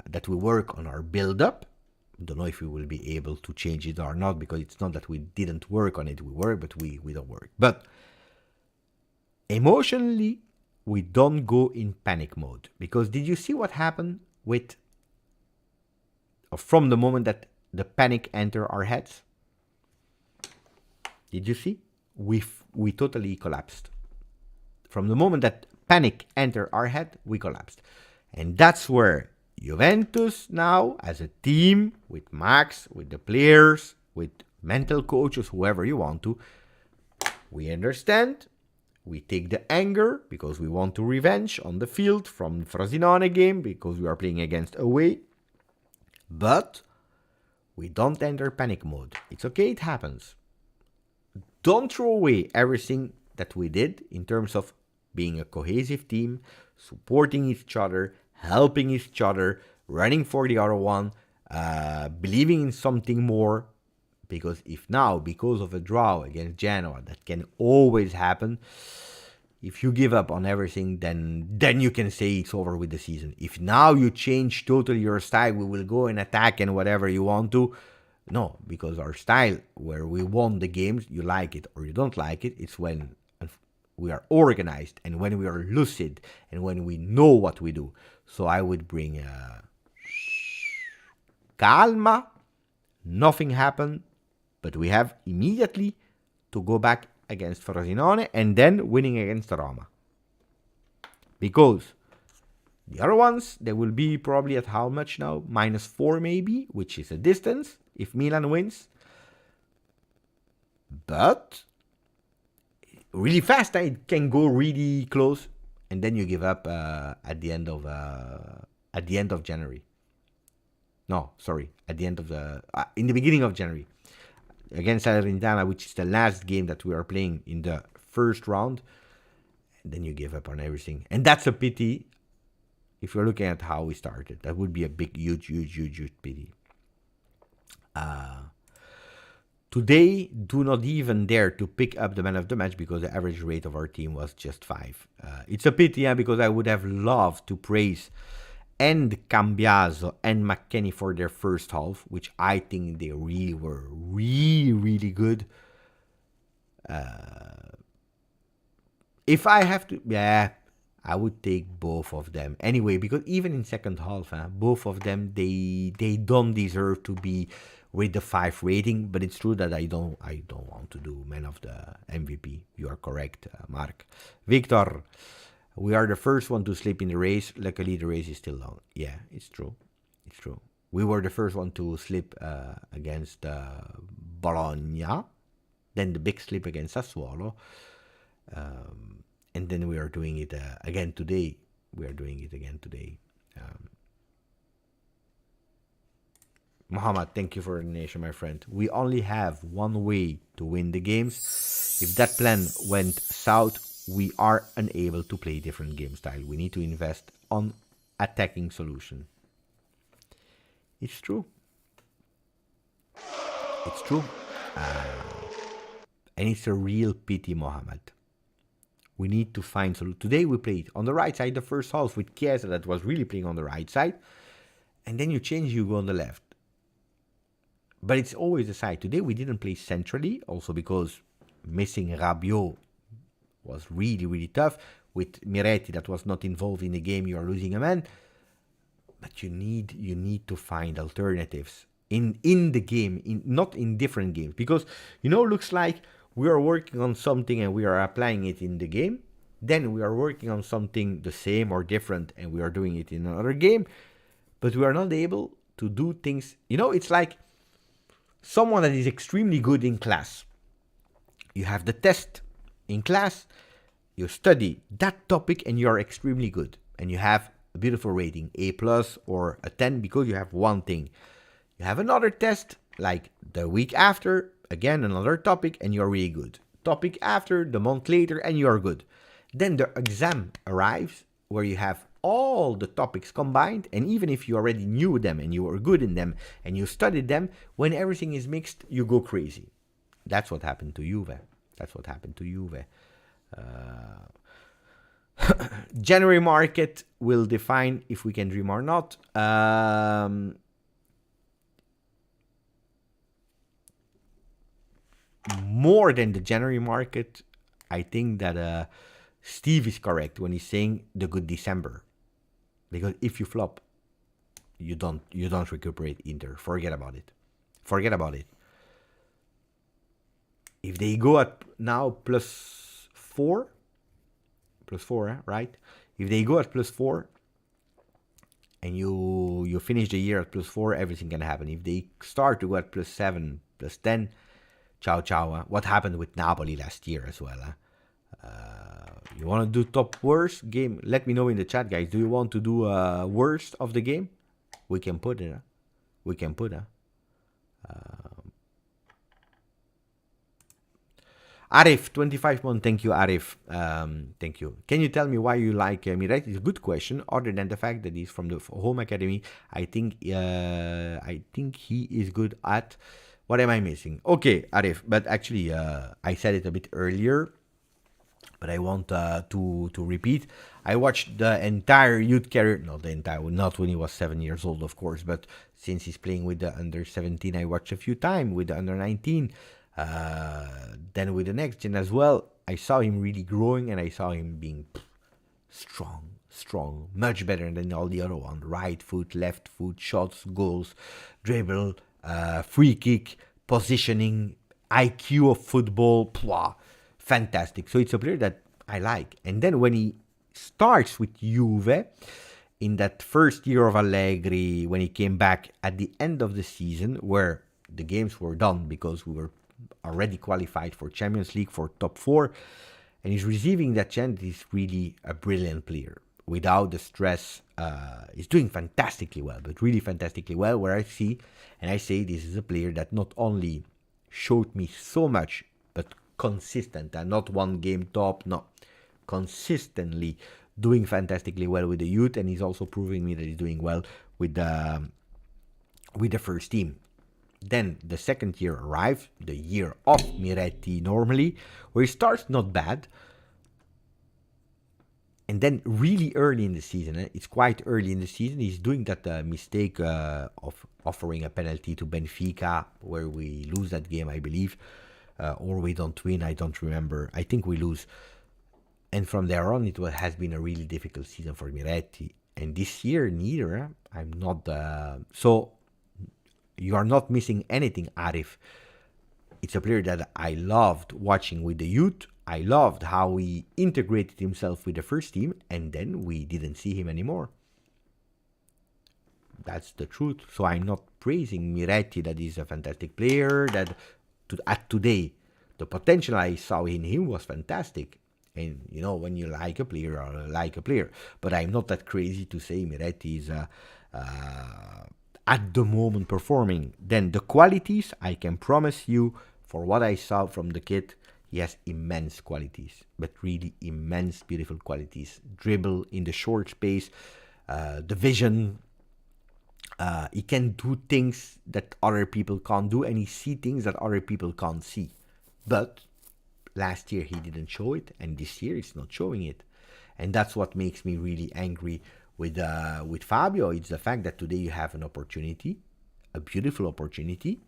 S1: that we work on our build-up. Don't know if we will be able to change it or not, because it's not that we didn't work on it. We work, but we don't work. But emotionally, we don't go in panic mode. Because did you see what happened from the moment that the panic entered our heads? Did you see? We totally collapsed. From the moment that panic entered our head, we collapsed. And that's where Juventus now, as a team, with Max, with the players, with mental coaches, whoever you want to, we understand. We take the anger because we want to revenge on the field from Frosinone game because we are playing against away. But we don't enter panic mode. It's okay, it happens. Don't throw away everything that we did in terms of being a cohesive team, supporting each other, helping each other, running for the other one, believing in something more. Because if now, because of a draw against Genoa, that can always happen, if you give up on everything, then you can say it's over with the season. If now you change totally your style, we will go and attack and whatever you want to. No, because our style, where we won the games, you like it or you don't like it, it's when we are organized and when we are lucid and when we know what we do. So I would bring calma, nothing happened, but we have immediately to go back against Frosinone and then winning against Roma. Because The other ones, they will be probably at how much now? -4 maybe, which is a distance if Milan wins. But really fast, it can go really close, and then you give up at the end of January. No, sorry, at the end of in the beginning of January against Salernitana, which is the last game that we are playing in the first round, and then you give up on everything, and that's a pity. If you're looking at how we started, that would be a big, huge pity. Today, do not even dare to pick up the man of the match because the average rate of our team was just 5. It's a pity, because I would have loved to praise and Cambiaso and McKennie for their first half, which I think they really were really good. If I have to, I would take both of them anyway, because even in second half, both of them they don't deserve to be with the 5 rating. But it's true that I don't want to do man of the MVP. You are correct, Mark. Victor, we are the first one to sleep in the race. Luckily, the race is still long. Yeah, it's true. We were the first one to slip against Bologna, then the big slip against Sassuolo. And then we are doing it again today. Mohammed, thank you for the donation, my friend. We only have one way to win the games. If that plan went south, we are unable to play different game style. We need to invest on attacking solution. It's true. And it's a real pity, Mohammed. We need to find solution. Today we played on the right side the first half with Chiesa that was really playing on the right side. And then you change, you go on the left. But it's always the side. Today we didn't play centrally, also because missing Rabiot was really tough. With Miretti that was not involved in the game, you are losing a man. But you need to find alternatives in the game, not in different games. Because, looks like we are working on something and we are applying it in the game. Then we are working on something the same or different and we are doing it in another game. But we are not able to do things. It's like someone that is extremely good in class. You have the test in class. You study that topic and you are extremely good. And you have a beautiful rating, A+ or a 10, because you have one thing. You have another test, like the week after, again, another topic, and you're really good. Topic after, the month later, and you're good. Then the exam arrives, where you have all the topics combined, and even if you already knew them, and you were good in them, and you studied them, when everything is mixed, you go crazy. That's what happened to Juve. January market will define if we can dream or not. More than the January market, I think that Steve is correct when he's saying the good December, because if you flop, you don't recuperate Inter. Forget about it. If they go at now +4, right? If they go at +4 and you finish the year at +4, everything can happen. If they start to go at +7, +10, ciao. What happened with Napoli last year as well? You want to do top worst game? Let me know in the chat, guys. Do you want to do worst of the game? We can put it. Arif, 25 months. Thank you, Arif. Thank you. Can you tell me why you like Miretti? It's a good question. Other than the fact that he's from the home academy, I think he is good at. What am I missing? Okay, Arif. But actually, I said it a bit earlier, but I want to repeat. I watched the entire youth career. Not when he was 7 years old, of course. But since he's playing with the under 17, I watched a few times with the under 19. Then with the next gen as well, I saw him really growing and I saw him being strong, much better than all the other ones. Right foot, left foot, shots, goals, dribble, free kick, positioning, IQ of football, fantastic. So it's a player that I like. And then when he starts with Juve, in that first year of Allegri, when he came back at the end of the season, where the games were done because we were already qualified for Champions League for top 4, and he's receiving that chance. He's really a brilliant player. Without the stress, he's doing fantastically well, but really fantastically well, where I see, and I say this is a player that not only showed me so much, but consistent, and not one game top, no, consistently doing fantastically well with the youth, and he's also proving me that he's doing well with the first team. Then the second year arrived, the year of Miretti normally, where he starts not bad. And then really early in the season, it's quite early in the season, he's doing that mistake of offering a penalty to Benfica, where we lose that game, I believe. Or we don't win, I don't remember. I think we lose. And from there on, it has been a really difficult season for Miretti. And this year, neither. I'm not... So... You are not missing anything, Arif. It's a player that I loved watching with the youth. I loved how he integrated himself with the first team, and then we didn't see him anymore. That's the truth. So I'm not praising Miretti that he's a fantastic player, that at today, the potential I saw in him was fantastic. And, you know, when you like a player, I like a player. But I'm not that crazy to say Miretti is at the moment performing. Then the qualities, I can promise you, for what I saw from the kid, he has immense qualities, but really immense, beautiful qualities. Dribble in the short space, the vision. He can do things that other people can't do, and he see things that other people can't see. But last year he didn't show it, and this year he's not showing it. And that's what makes me really angry with Fabio. It's the fact that today you have an opportunity, a beautiful opportunity,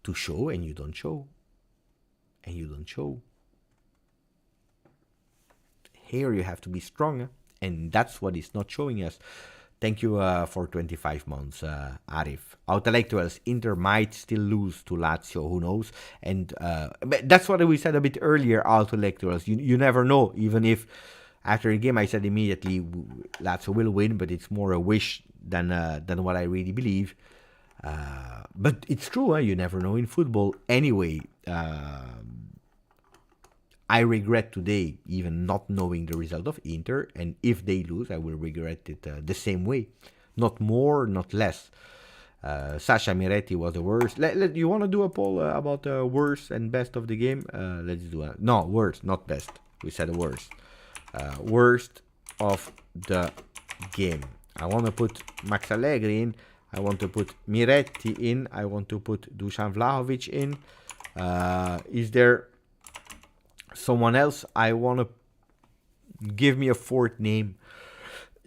S1: to show, and you don't show. And you don't show. Here you have to be stronger, and that's what is not showing us. Thank you for 25 months, Arif. Intellectuals, Inter might still lose to Lazio, who knows? And but that's what we said a bit earlier, intellectuals. You never know, even if after the game I said immediately Lazio will win, but it's more a wish than what I really believe. But it's true, you never know in football. Anyway, I regret today even not knowing the result of Inter, and if they lose, I will regret it the same way. Not more, not less. Sasha Miretti was the worst. You want to do a poll about the worst and best of the game? Let's do it. No, worst, not best. We said worst. Worst of the game. I want to put Max Allegri in. I want to put Miretti in. I want to put Dusan Vlahovic in. Is there someone else? I want to give me a fourth name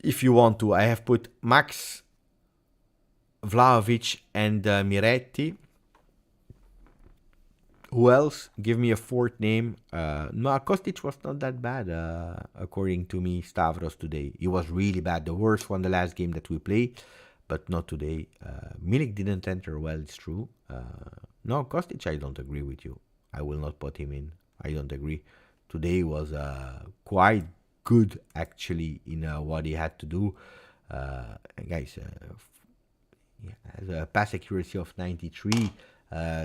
S1: if you want to. I have put Max, Vlahovic, and Miretti. Who else? Give me a fourth name. No, Kostic was not that bad, according to me, Stavros, today. He was really bad. The worst one the last game that we played, but not today. Milik didn't enter well, it's true. No, Kostic, I don't agree with you. I will not put him in. I don't agree. Today was quite good, actually, in what he had to do. Guys, has a pass accuracy of 93.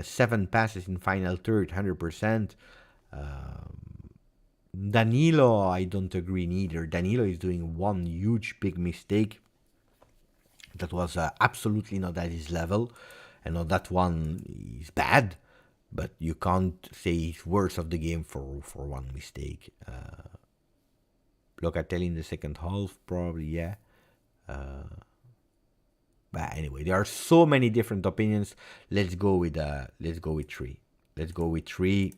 S1: 7 passes in final third, 100%. Danilo, I don't agree neither. Danilo is doing one huge big mistake that was absolutely not at his level, and on that one is bad, but you can't say he's worst of the game for one mistake. Locatelli in the second half, probably, yeah. But anyway, there are so many different opinions. Let's go with 3. Let's go with 3.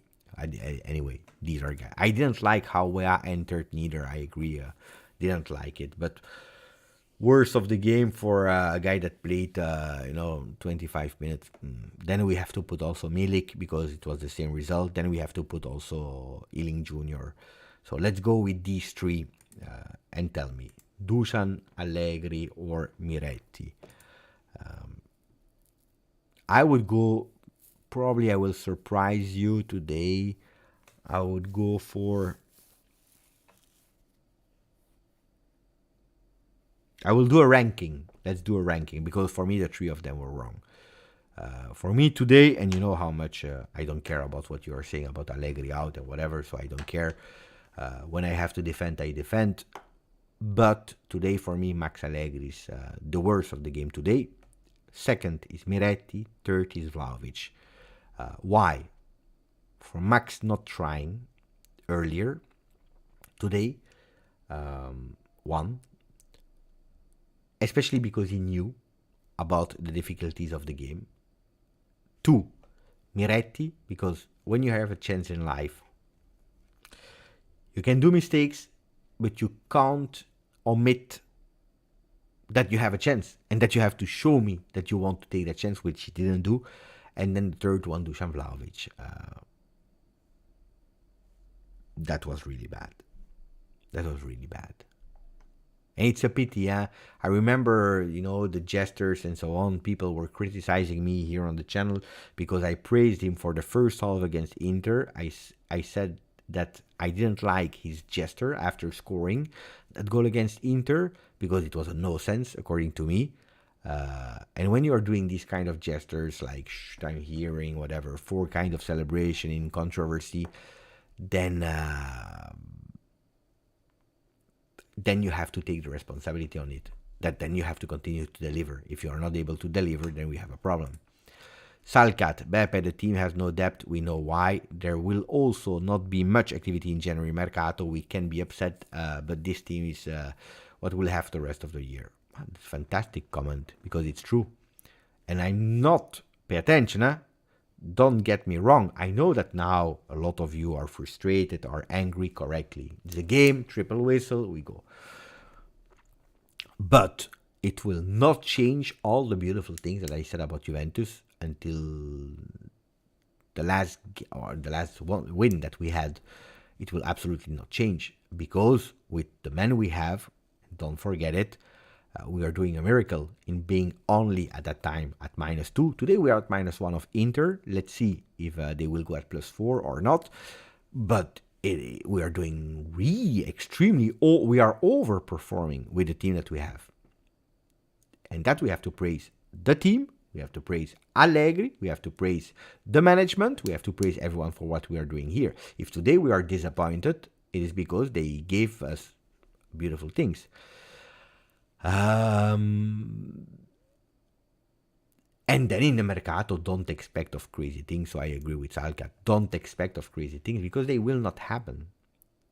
S1: Anyway, these are guys. I didn't like how Wea entered neither. I agree. Didn't like it. But worst of the game for a guy that played 25 minutes. Then we have to put also Milik because it was the same result. Then we have to put also Ealing Jr. So let's go with these 3 and tell me. Dusan, Allegri, or Miretti. I would go, probably I will surprise you today. I would go for I will do a ranking. Let's do a ranking, because for me the three of them were wrong. For me today, and you know how much I don't care about what you are saying about Allegri out and whatever, so I don't care. When I have to defend, I defend. But today, for me, Max Allegri is the worst of the game today. Second is Miretti. Third is Vlahovic. Why? For Max not trying earlier today, one, especially because he knew about the difficulties of the game. Two, Miretti, because when you have a chance in life, you can do mistakes, but you can't omit that you have a chance and that you have to show me that you want to take that chance, which he didn't do. And then the third one, Dusan Vlahovic. That was really bad. That was really bad. And it's a pity, yeah. I remember, the gestures and so on. People were criticizing me here on the channel because I praised him for the first half against Inter. I said that I didn't like his gesture after scoring that goal against Inter because it was a no sense, according to me. And when you are doing these kind of gestures, like I'm hearing, whatever, for kind of celebration in controversy, then you have to take the responsibility on it. Then you have to continue to deliver. If you are not able to deliver, then we have a problem. Salcat, Beppe, the team has no depth. We know why. There will also not be much activity in January Mercato. We can be upset, but this team is what we'll have the rest of the year. Fantastic comment, because it's true. And I'm not, pay attention, don't get me wrong. I know that now a lot of you are frustrated, are angry correctly. It's a game, triple whistle, we go. But it will not change all the beautiful things that I said about Juventus until the last win that we had. It will absolutely not change, because with the men we have, don't forget it, we are doing a miracle in being only at that time at -2. Today we are at -1 of Inter. Let's see if they will go at +4 or not. But we are doing really extremely, we are overperforming with the team that we have. And that we have to praise the team, we have to praise Allegri, we have to praise the management, we have to praise everyone for what we are doing here. If today we are disappointed, it is because they gave us beautiful things. And then in the Mercato, don't expect of crazy things. So I agree with Salcat. Don't expect of crazy things, because they will not happen.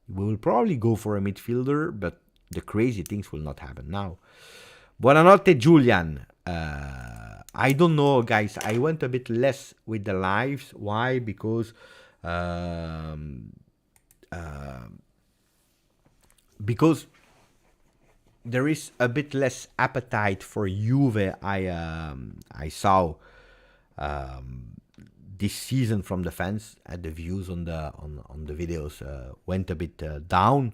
S1: We will probably go for a midfielder, but the crazy things will not happen now. Buonanotte, Julian. I don't know, guys. I went a bit less with the lives. Why? Because there is a bit less appetite for Juve. I saw this season from the fans, and the views on the videos went a bit down.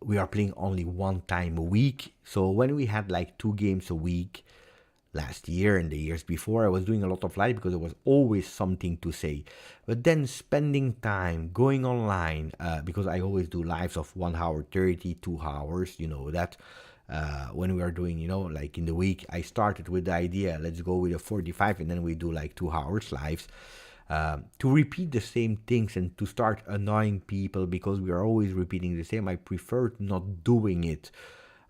S1: We are playing only one time a week. So when we had like 2 games a week last year and the years before, I was doing a lot of live because there was always something to say. But then spending time going online, because I always do lives of 1 hour 30, 2 hours, that when we are doing, like in the week, I started with the idea, let's go with a 45, and then we do like 2 hours lives. To repeat the same things and to start annoying people because we are always repeating the same, I preferred not doing it.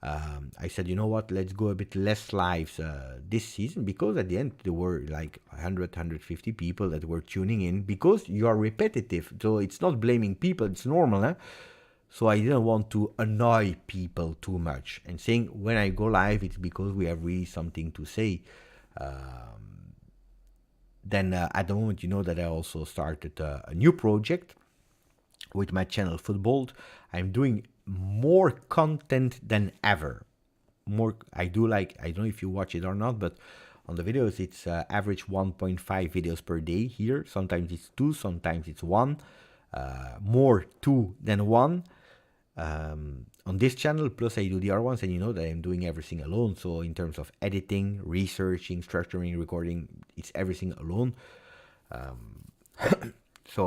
S1: I said, you know what, let's go a bit less lives this season, because at the end there were like 100, 150 people that were tuning in, because you are repetitive. So it's not blaming people, it's normal. So I didn't want to annoy people too much. And saying when I go live, it's because we have really something to say. Then at the moment, that I also started a new project with my channel Football. I'm doing more content than ever. I don't know if you watch it or not, but on the videos, it's average 1.5 videos per day here. Sometimes it's 2, sometimes it's 1. More 2 than 1. On this channel, plus I do the other ones, and you know that I'm doing everything alone. So in terms of editing, researching, structuring, recording, it's everything alone. So,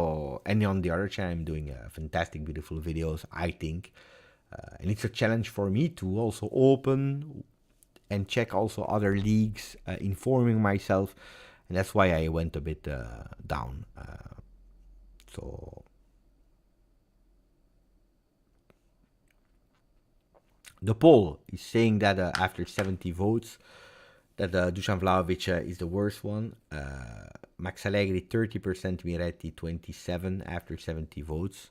S1: and on the other channel, I'm doing fantastic, beautiful videos, I think. And it's a challenge for me to also open and check also other leagues, informing myself. And that's why I went a bit down. So the poll is saying that after 70 votes, that Dusan Vlahovic is the worst one. Max Allegri 30%, Miretti 27% after 70 votes.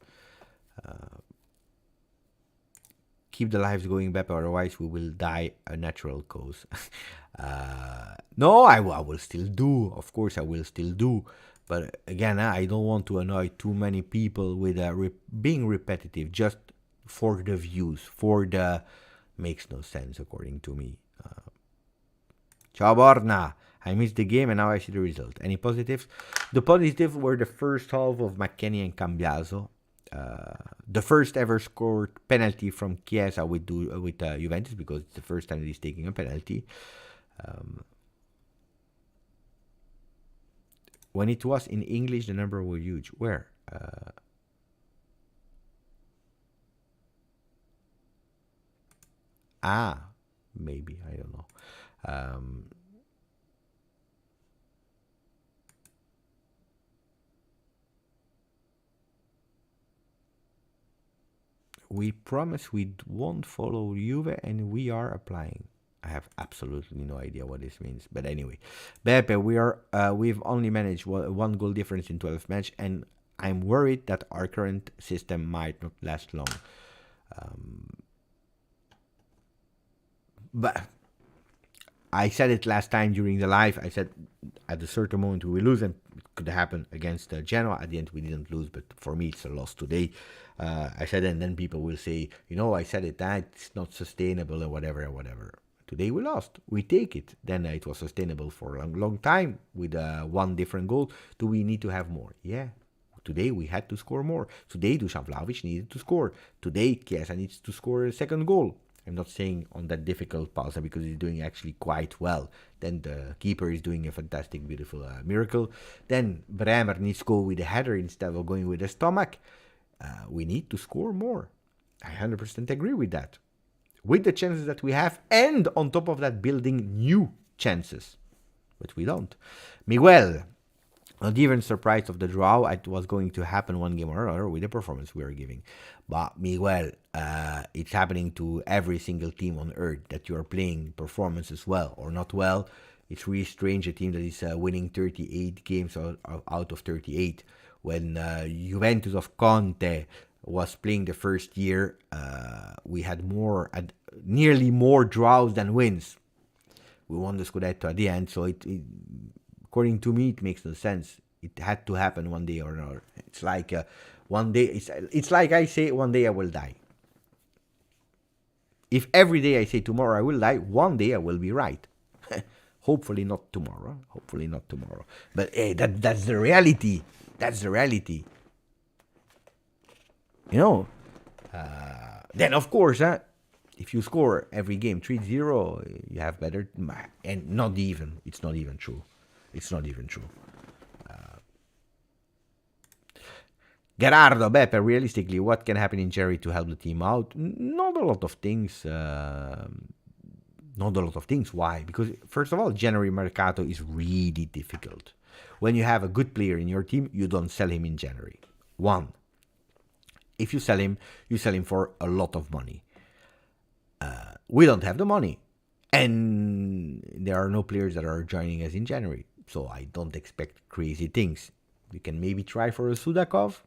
S1: Keep the lives going, Beppe, otherwise we will die a natural cause. No, I will still do. Of course, I will still do. But again, I don't want to annoy too many people with being repetitive just for the views. Makes no sense according to me. Ciao Borna. I missed the game and now I see the result. Any positives? The positives were the first half of McKennie and Cambiaso. The first ever scored penalty from Chiesa with Juventus, because it's the first time that he's taking a penalty. When it was in English, the number were huge. Where? Maybe, I don't know. We promise we won't follow Juve, and we are applying. I have absolutely no idea what this means, but anyway, Beppe, we've only managed one goal difference in 12 matches, and I'm worried that our current system might not last long. But I said it last time during the live. I said at a certain moment we will lose, and it could happen against Genoa. At the end, we didn't lose, but for me, it's a loss today. I said, and then people will say, I said it, that it's not sustainable, or whatever, Today we lost. We take it. Then it was sustainable for a long time with one different goal. Do we need to have more? Yeah. Today we had to score more. Today Dusan Vlahovic needed to score. Today Chiesa needs to score a second goal. I'm not saying on that difficult pause because he's doing actually quite well. Then the keeper is doing a fantastic, beautiful miracle. Then Bremer needs to go with a header instead of going with the stomach. We need to score more. I 100% agree with that. With the chances that we have, and on top of that, building new chances. But we don't. Miguel, not even surprised of the draw. It was going to happen one game or another with the performance we are giving. But Miguel, it's happening to every single team on earth that you are playing performances well or not well. It's really strange, a team that is winning 38 games out of 38. When Juventus of Conte was playing the first year, we had nearly more draws than wins. We won the Scudetto at the end, so it according to me, it makes no sense. It had to happen one day or another. It's like one day. It's like I say, one day I will die. If every day I say tomorrow I will die, one day I will be right. Hopefully not tomorrow. But hey, that's the reality. That's the reality. Then of course, if you score every game 3-0, you have better. And not even. It's not even true. Gerardo, Beppe, realistically, what can happen in January to help the team out? Not a lot of things. Why? Because, first of all, January Mercato is really difficult. When you have a good player in your team, you don't sell him in January. One. If you sell him for a lot of money. We don't have the money. And there are no players that are joining us in January. So I don't expect crazy things. We can maybe try for a Sudakov.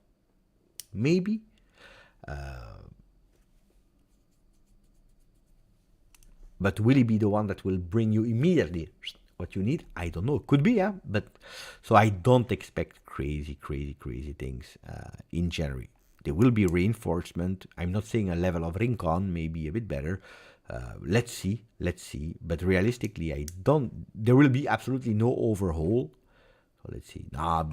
S1: Maybe. But will he be the one that will bring you immediately what you need? I don't know. Could be, yeah. But so I don't expect crazy things in January. There will be reinforcement. I'm not saying a level of Rincon, maybe a bit better. Let's see. But realistically, there will be absolutely no overhaul. So let's see.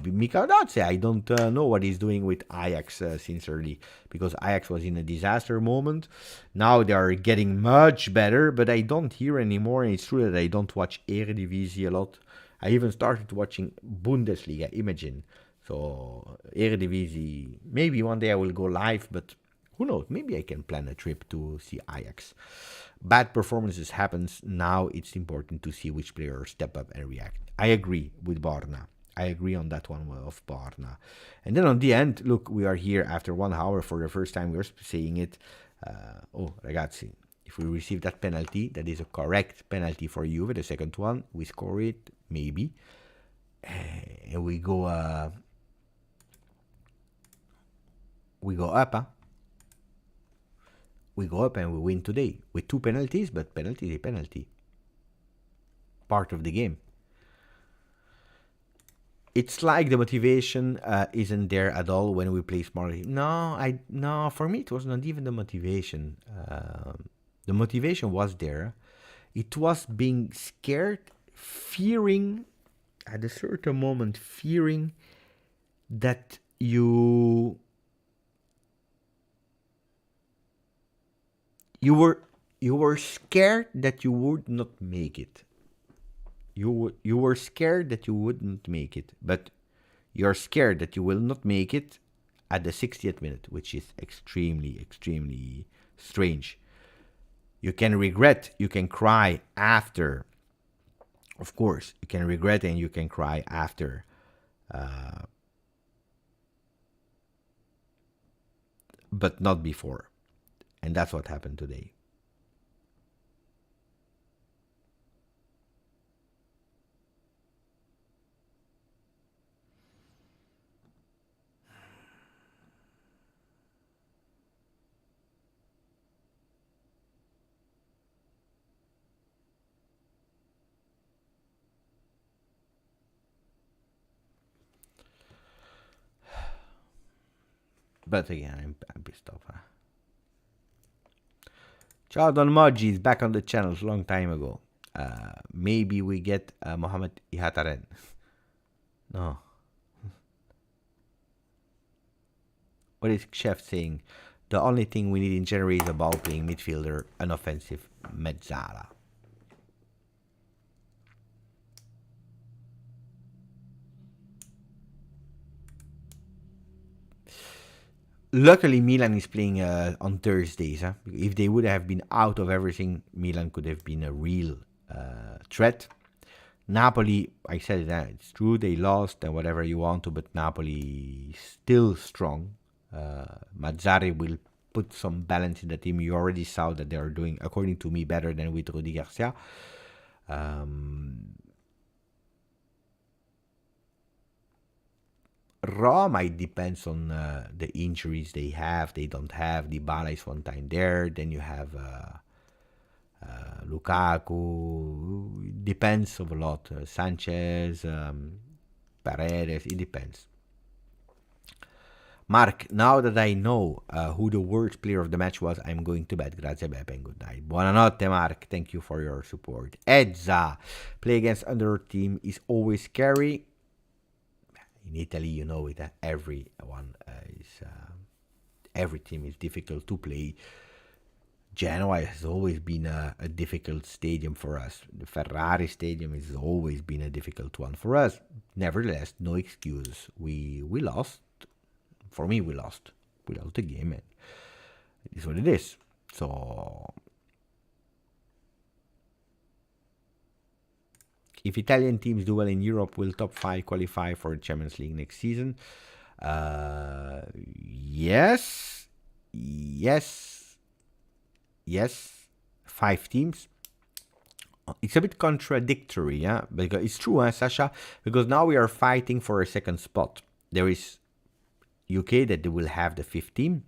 S1: Mika Dotze, I don't know what he's doing with Ajax since early, because Ajax was in a disaster moment. Now they are getting much better, but I don't hear anymore. And it's true that I don't watch Eredivisie a lot. I even started watching Bundesliga, imagine. So Eredivisie, maybe one day I will go live, but Who knows? Maybe I can plan a trip to see Ajax. Bad performances happens. Now it's important to see which players step up and react. I agree with Borna. I agree on that one of Borna. And then on the end, look, we are here after 1 hour for the first time. We're saying it. Oh, ragazzi, if we receive that penalty, that is a correct penalty for Juve. The second one, we score it, maybe. And we go up, huh? We go up and we win today with 2 penalties, but penalty is a penalty. Part of the game. It's like the motivation isn't there at all when we play smartly. No, for me it was not even the motivation. The motivation was there. It was being scared, fearing, at a certain moment, fearing that you were scared that you would not make it. You were scared that you wouldn't make it, but you're scared that you will not make it at the 60th minute, which is extremely, extremely strange. You can regret, you can cry after. Of course, you can regret and you can cry after. But not before. And that's what happened today. But again, I'm pissed off. Huh? Ciao Don Moji is back on the channel a long time ago. Maybe we get Mohamed Ihataren. No. What is Chef saying? The only thing we need in January is a ball-playing midfielder, an offensive mezzala. Luckily, Milan is playing on Thursdays. Huh? If they would have been out of everything, Milan could have been a real threat. Napoli, I said that it's true, they lost and whatever you want to, but Napoli still strong. Mazzarri will put some balance in the team. You already saw that they are doing, according to me, better than with Rudy Garcia. Roma, it depends on the injuries they have. They don't have. Dybala is one time there. Then you have Lukaku. It depends of a lot. Sanchez, Paredes. It depends. Mark, now that I know who the worst player of the match was, I'm going to bed. Grazie Beppe and good night. Buonanotte, Mark. Thank you for your support. Edza, play against under team is always scary. In Italy, you know it. Every team is difficult to play. Genoa has always been a difficult stadium for us. The Ferrari Stadium has always been a difficult one for us. Nevertheless, no excuses. We lost. For me, we lost. We lost the game, and it is what it is. So, if Italian teams do well in Europe, will top 5 qualify for the Champions League next season? Yes. 5 teams. It's a bit contradictory, yeah, because it's true, Sasha, because now we are fighting for a second spot. There is UK that they will have the 5th team.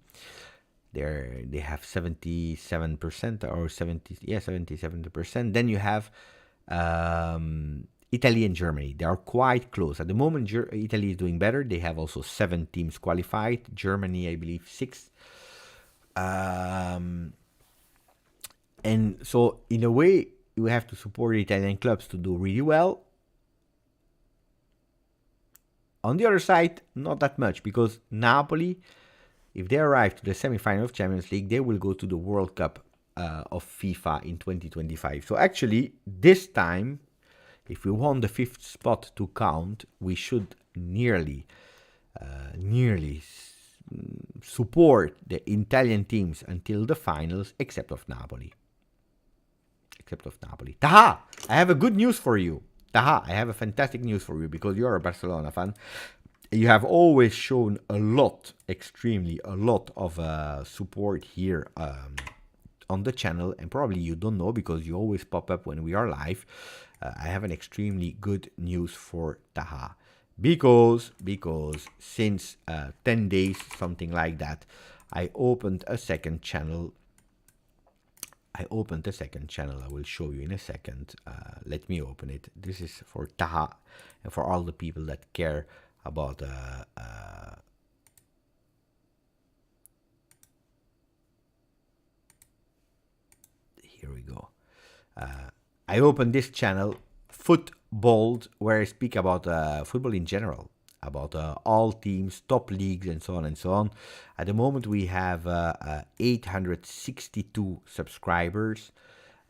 S1: They have 77% or 77%. Then you have Italy and Germany. They are quite close. At the moment, Italy is doing better. They have also 7 teams qualified. Germany, I believe, 6. And so, in a way, you have to support Italian clubs to do really well. On the other side, not that much, because Napoli, if they arrive to the semi-final of Champions League, they will go to the World Cup of FIFA in 2025. So actually, this time, if we want the 5th spot to count, we should nearly, support the Italian teams until the finals, except of Napoli. Taha, I have a good news for you. Taha, I have a fantastic news for you because you're a Barcelona fan. You have always shown a lot of support here on the channel, and probably you don't know because you always pop up when we are live. I have an extremely good news for Taha because since 10 days, something like that, I opened a second channel. I will show you in a second. Let me open it. This is for Taha and for all the people that care about here we go. I opened this channel, Football, where I speak about football in general, about all teams, top leagues, and so on and so on. At the moment, we have 862 subscribers,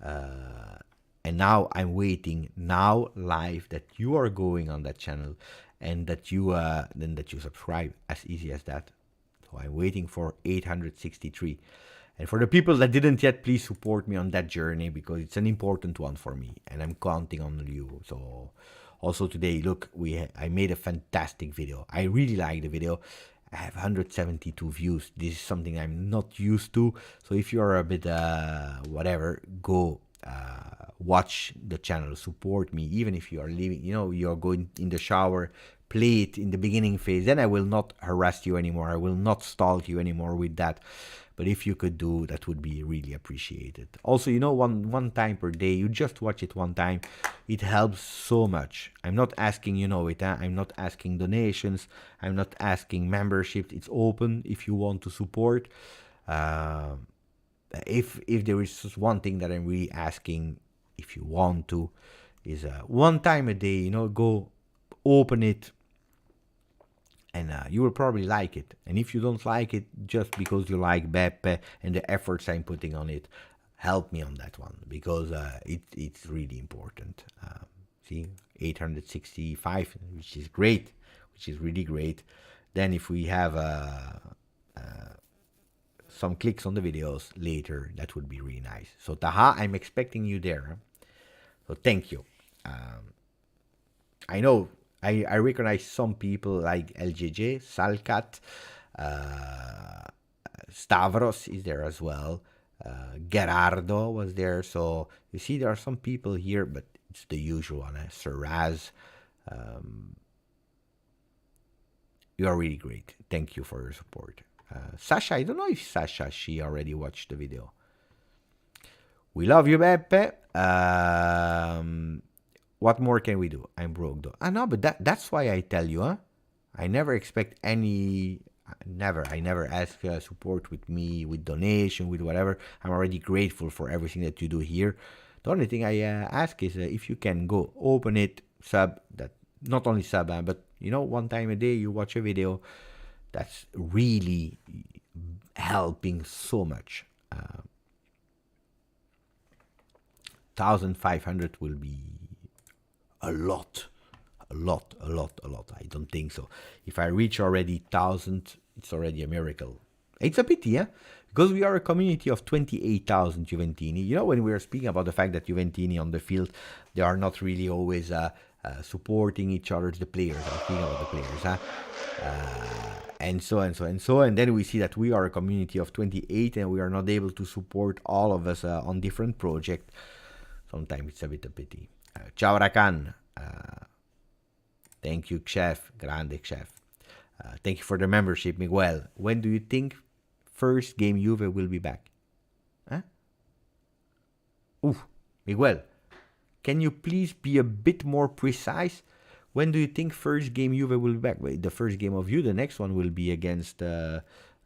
S1: and now I'm waiting live that you are going on that channel and that you subscribe. As easy as that. So I'm waiting for 863. And for the people that didn't yet, please support me on that journey because it's an important one for me, and I'm counting on you. So also today, look, I made a fantastic video. I really like the video. I have 172 views. This is something I'm not used to. So if you're a bit whatever, go watch the channel, support me. Even if you are leaving, you're going in the shower, play it in the beginning phase. Then I will not harass you anymore. I will not stalk you anymore with that. But if you could do, that would be really appreciated. Also, one time per day, you just watch it one time. It helps so much. I'm not asking, I'm not asking donations. I'm not asking membership. It's open if you want to support. If there is just one thing that I'm really asking, if you want to, is one time a day, go open it. And you will probably like it. And if you don't like it, just because you like Beppe and the efforts I'm putting on it, help me on that one. Because it's really important. See, 865, which is great. Which is really great. Then if we have some clicks on the videos later, that would be really nice. So Taha, I'm expecting you there. So thank you. I know I recognize some people like LJJ, Salkat, Stavros is there as well. Gerardo was there. So you see there are some people here, but it's the usual one. Saraz. You are really great. Thank you for your support. Sasha, I don't know if Sasha, she already watched the video. We love you, Beppe. What more can we do? I'm broke though. No, but that's why I tell you, huh? I never expect any, I never ask support with me, with donation, with whatever. I'm already grateful for everything that you do here. The only thing I ask is if you can go open it, sub, that not only sub, but one time a day you watch a video. That's really helping so much. 1,500 will be a lot. I don't think so. If I reach already 1,000, it's already a miracle. It's a pity, yeah? Because we are a community of 28,000 Juventini. When we are speaking about the fact that Juventini on the field, they are not really always supporting each other, the players. I'm speaking about the players, huh? And so. And then we see that we are a community of 28 and we are not able to support all of us on different projects. Sometimes it's a bit a pity. Ciao Rakan. Thank you, Chef. Grande Chef. Thank you for the membership, Miguel. When do you think first game Juve will be back? Huh? Miguel, can you please be a bit more precise? When do you think first game Juve will be back? Wait, the first game of you, the next one will be against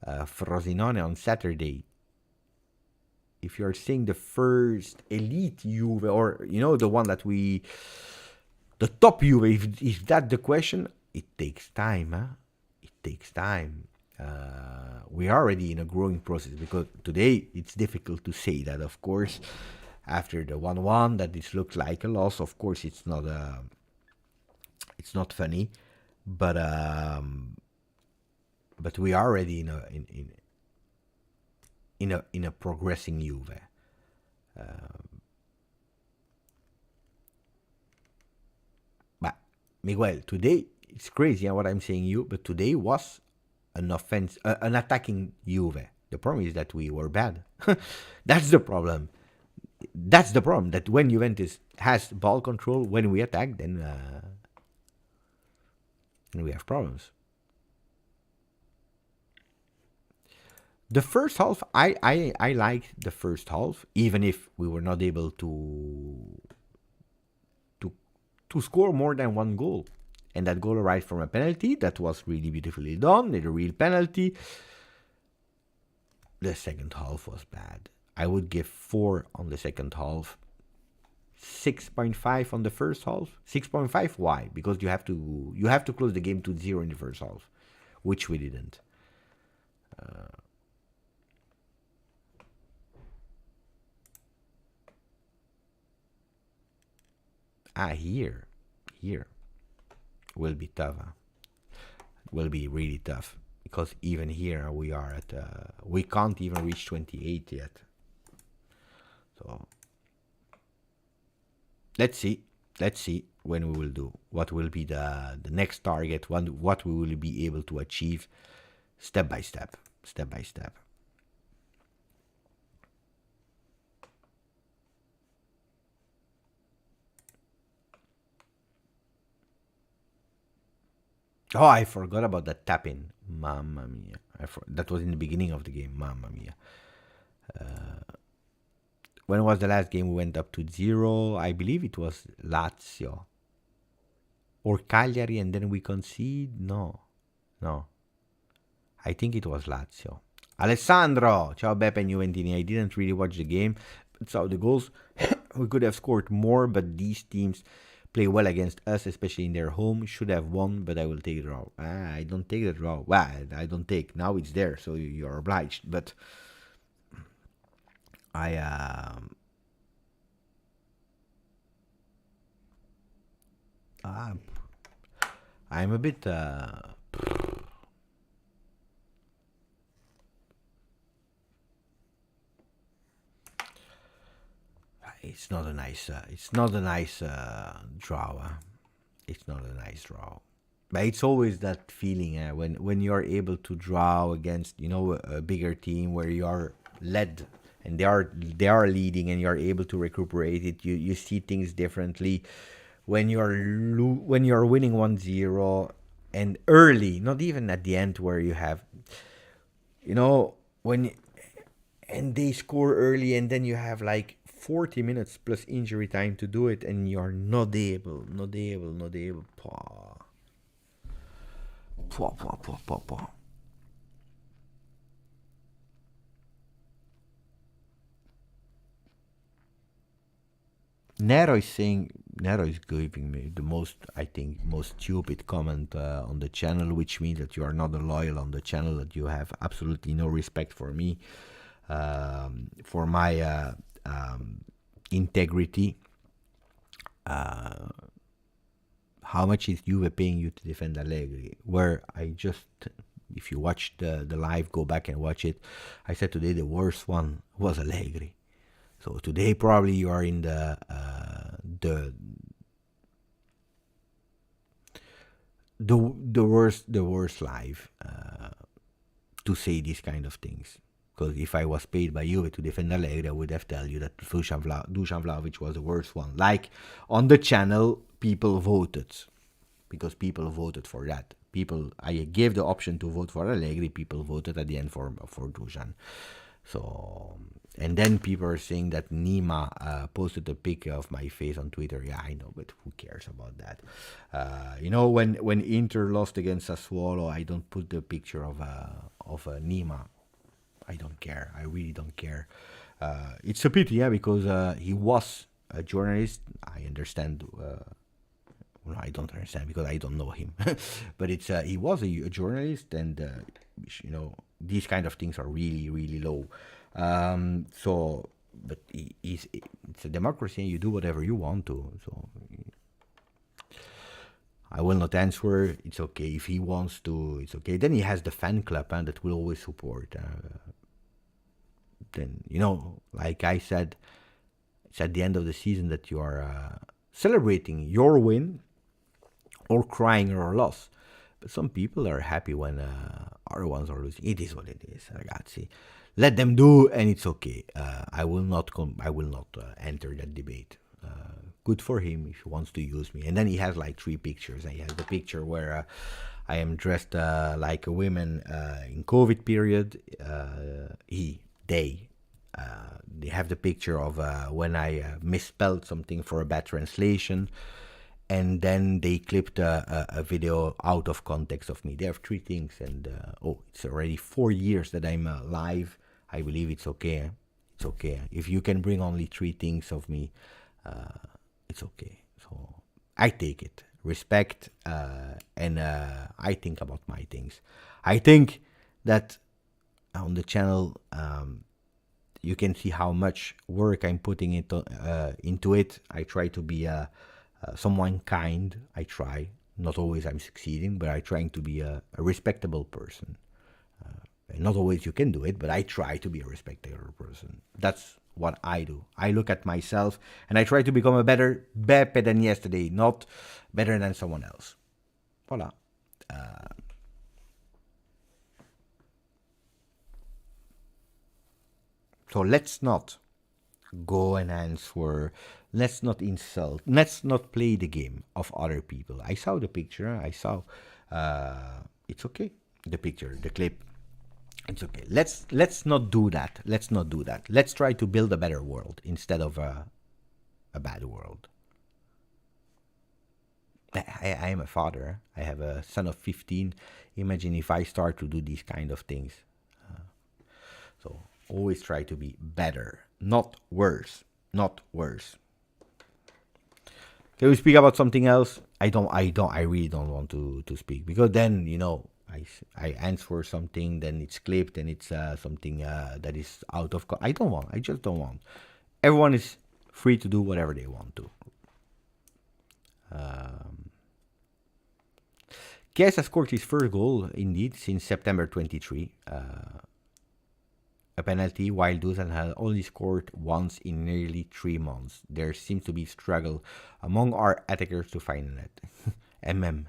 S1: Frosinone on Saturday. If you're saying the first elite Juve, or the one that the top Juve, is that the question? It takes time, huh? It takes time. We are already in a growing process because today it's difficult to say that, of course. After the 1-1, that this looked like a loss. Of course, it's not funny, but but we are already in a progressing Juve. But Miguel, today it's crazy what I'm saying you, but today was an attacking Juve. The problem is that we were bad. That's the problem. That's the problem. That when Juventus has ball control, when we attack, then we have problems. The first half, I liked the first half, even if we were not able to score more than one goal. And that goal arrived from a penalty that was really beautifully done, a real penalty. The second half was bad. I would give 4 on the second half, 6.5 on the first half. 6.5, why? Because you have to close the game to 0 in the first half, which we didn't. Here will be tough. Will be really tough because even here we are at we can't even reach 28 yet. So let's see when we will do what will be the next target, what we will be able to achieve step by step. Oh, I forgot about that tapping. Mamma mia. That was in the beginning of the game. Mamma mia. When was the last game we went up to 0? I believe it was Lazio. Or Cagliari and then we concede? No. I think it was Lazio. Alessandro! Ciao Beppe and Juventini. I didn't really watch the game. But saw the goals. We could have scored more, but these teams play well against us, especially in their home. Should have won, but I will take the draw. I don't take the draw. Well, I don't take. Now it's there, so you're obliged. But I'm a bit. It's not a nice. It's not a nice draw. It's not a nice draw. But it's always that feeling when you're able to draw against a bigger team where you are led and they are leading and you're able to recuperate it. You see things differently when you're winning 1-0 and early, not even at the end where you have when and they score early and then you have like 40 minutes plus injury time to do it and you're not able. Nero is giving me the most stupid comment on the channel, which means that you are not loyal on the channel, that you have absolutely no respect for me, for my integrity. How much is Juve paying you to defend Allegri? Where I just, if you watch the live, go back and watch it. I said today the worst one was Allegri. So today probably you are in the worst live to say these kind of things. Because if I was paid by Juve to defend Allegri, I would have told you that Dusan Vlahovic was the worst one. Like on the channel, people voted because people voted for that. I gave the option to vote for Allegri. People voted at the end for Dusan. So, and then people are saying that Nima posted a picture of my face on Twitter. Yeah, I know, but who cares about that? When Inter lost against Sassuolo, I don't put the picture of Nima. I don't care. I really don't care. It's a pity, because he was a journalist. I understand. I don't understand because I don't know him. But he was a journalist, and these kind of things are really, really low. But it's a democracy, and you do whatever you want to. So I will not answer. It's okay. If he wants to, it's okay. Then he has the fan club that will always support. Then, like I said, it's at the end of the season that you are celebrating your win or crying your loss. But some people are happy when other ones are losing. It is what it is, ragazzi. Let them do, and it's okay. I will not enter that debate. Good for him if he wants to use me. And then he has like 3 pictures. And he has the picture where I am dressed like a woman in COVID period. They have the picture of when I misspelled something for a bad translation. And then they clipped a video out of context of me. They have 3 things. And it's already 4 years that I'm live. I believe it's okay. It's okay. If you can bring only 3 things of me, it's okay. So I take it. Respect. And I think about my things. I think that on the channel, you can see how much work I'm putting into it. I try to be someone kind. I try. Not always I'm succeeding, but I'm trying to be a respectable person. Not always you can do it, but I try to be a respectable person. That's what I do. I look at myself and I try to become a better Beppe than yesterday, not better than someone else. Voila. So let's not go and answer. Let's not insult. Let's not play the game of other people. I saw the picture. I saw. It's okay. The picture, the clip. It's okay. Let's not do that. Let's not do that. Let's try to build a better world instead of a bad world. I am a father. I have a son of 15. Imagine if I start to do these kind of things. So always try to be better, not worse. Not worse. Can we speak about something else? I really don't want to speak, because then, I answer something, then it's clipped, and it's something that is out of... I just don't want. Everyone is free to do whatever they want to. Chiesa scored his first goal, indeed, since September 23. A penalty, while Dusan had only scored once in nearly 3 months. There seems to be struggle among our attackers to find a net.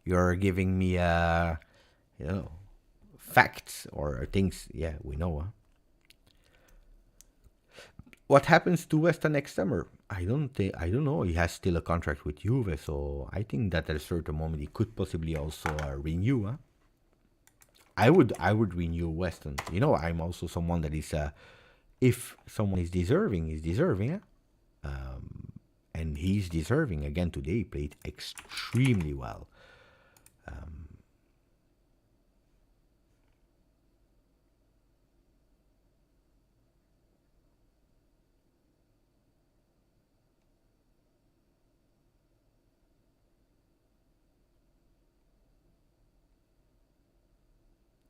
S1: You're giving me, facts or things. Yeah, we know. Huh? What happens to Westa next summer? I don't know. He has still a contract with Juve, so I think that at a certain moment he could possibly also renew. Huh? I would renew Weston. I'm also someone that is, if someone is deserving, he's deserving. And he's deserving. Again, today he played extremely well.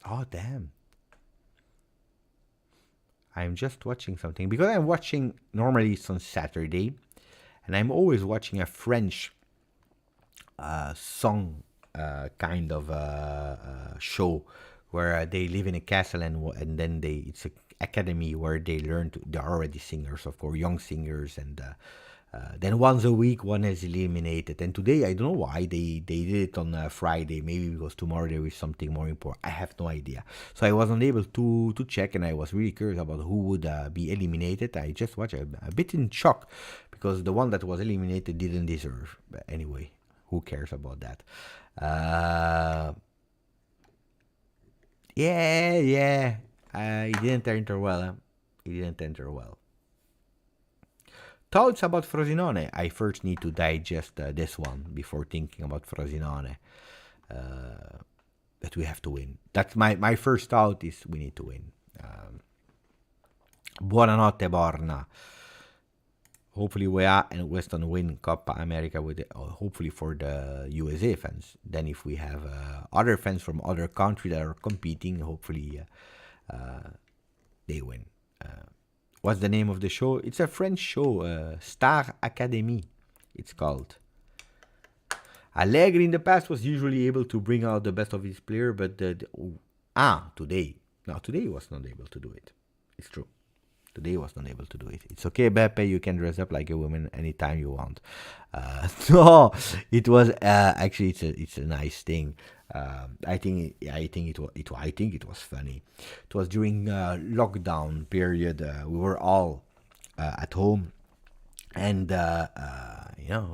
S1: Oh, damn. I'm just watching something. Because I'm watching, normally it's on Saturday. And I'm always watching a French song kind of show. Where they live in a castle and then it's an academy where they learn they're already singers, of course, young singers. And then once a week, one is eliminated. And today, I don't know why they did it on Friday. Maybe because tomorrow there is something more important. I have no idea. So I wasn't able to check, and I was really curious about who would be eliminated. I just watched a bit in shock, because the one that was eliminated didn't deserve. But anyway, who cares about that? Yeah. He didn't enter well. Huh? He didn't enter well. Thoughts about Frosinone. I first need to digest this one before thinking about Frosinone. That we have to win. That's my first thought is we need to win. Buonanotte, Borna. Hopefully we are and Western win Coppa America with hopefully for the USA fans. Then if we have other fans from other countries that are competing, hopefully they win. What's the name of the show? It's a French show, Star Academy, it's called. Allegri in the past was usually able to bring out the best of his player, but today, no, today he was not able to do it. It's true. Today he was not able to do it. It's okay, Beppe. You can dress up like a woman anytime you want. No, it was actually it's a nice thing. I think it was funny. It was during lockdown period. We were all at home, and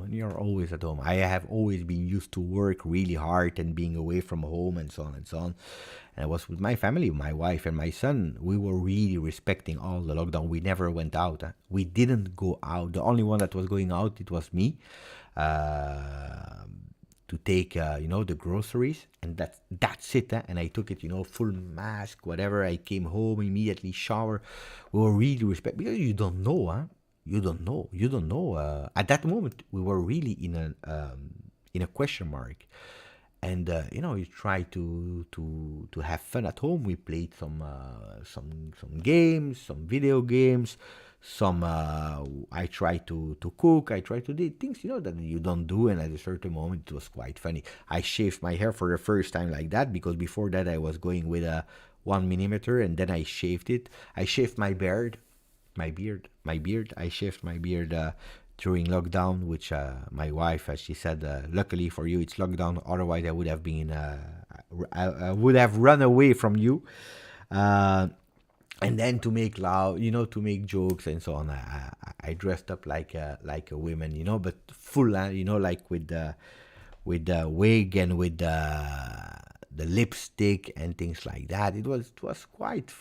S1: you're always at home. I have always been used to work really hard and being away from home and so on and so on. And I was with my family, my wife and my son. We were really respecting all the lockdown. We never went out. We didn't go out. The only one that was going out, it was me, to take the groceries, and that's it. And I took it, full mask, whatever. I came home immediately, shower. We were really respect, because you don't know, You don't know. At that moment, we were really in a question mark, and you try to have fun at home. We played some games, some video games. I tried to cook. I tried to do things that you don't do, and at a certain moment, it was quite funny. I shaved my hair for the first time like that, because before that I was going with a 1 millimeter, and then I shaved it. I shaved my beard. I shaved my beard during lockdown, which my wife, as she said, luckily for you, it's lockdown. Otherwise, I would have been, I would have run away from you. And then to make loud, to make jokes and so on, I dressed up like a woman, but full, like with the wig and with the lipstick and things like that. It was quite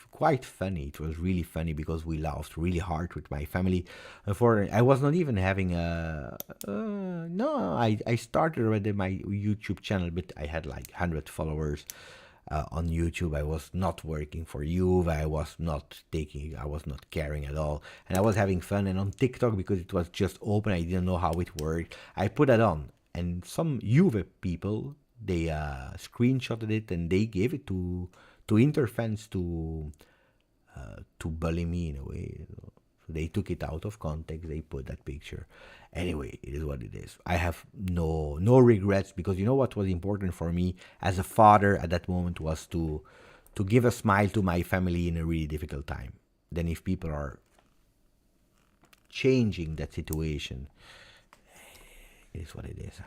S1: funny. It was really funny because we laughed really hard with my family. Unfortunately, I was not even having I started already my YouTube channel, but I had like 100 followers on YouTube. I was not working for Juve. I was not caring at all, and I was having fun. And on TikTok, because it was just open, I didn't know how it worked. I put it on, and some Juve people, they screenshotted it and they gave it to Interfans to bully me in a way. So they took it out of context. They put that picture. Anyway, it is what it is. I have no regrets, because what was important for me as a father at that moment was to give a smile to my family in a really difficult time. Then if people are changing that situation, it is what it is.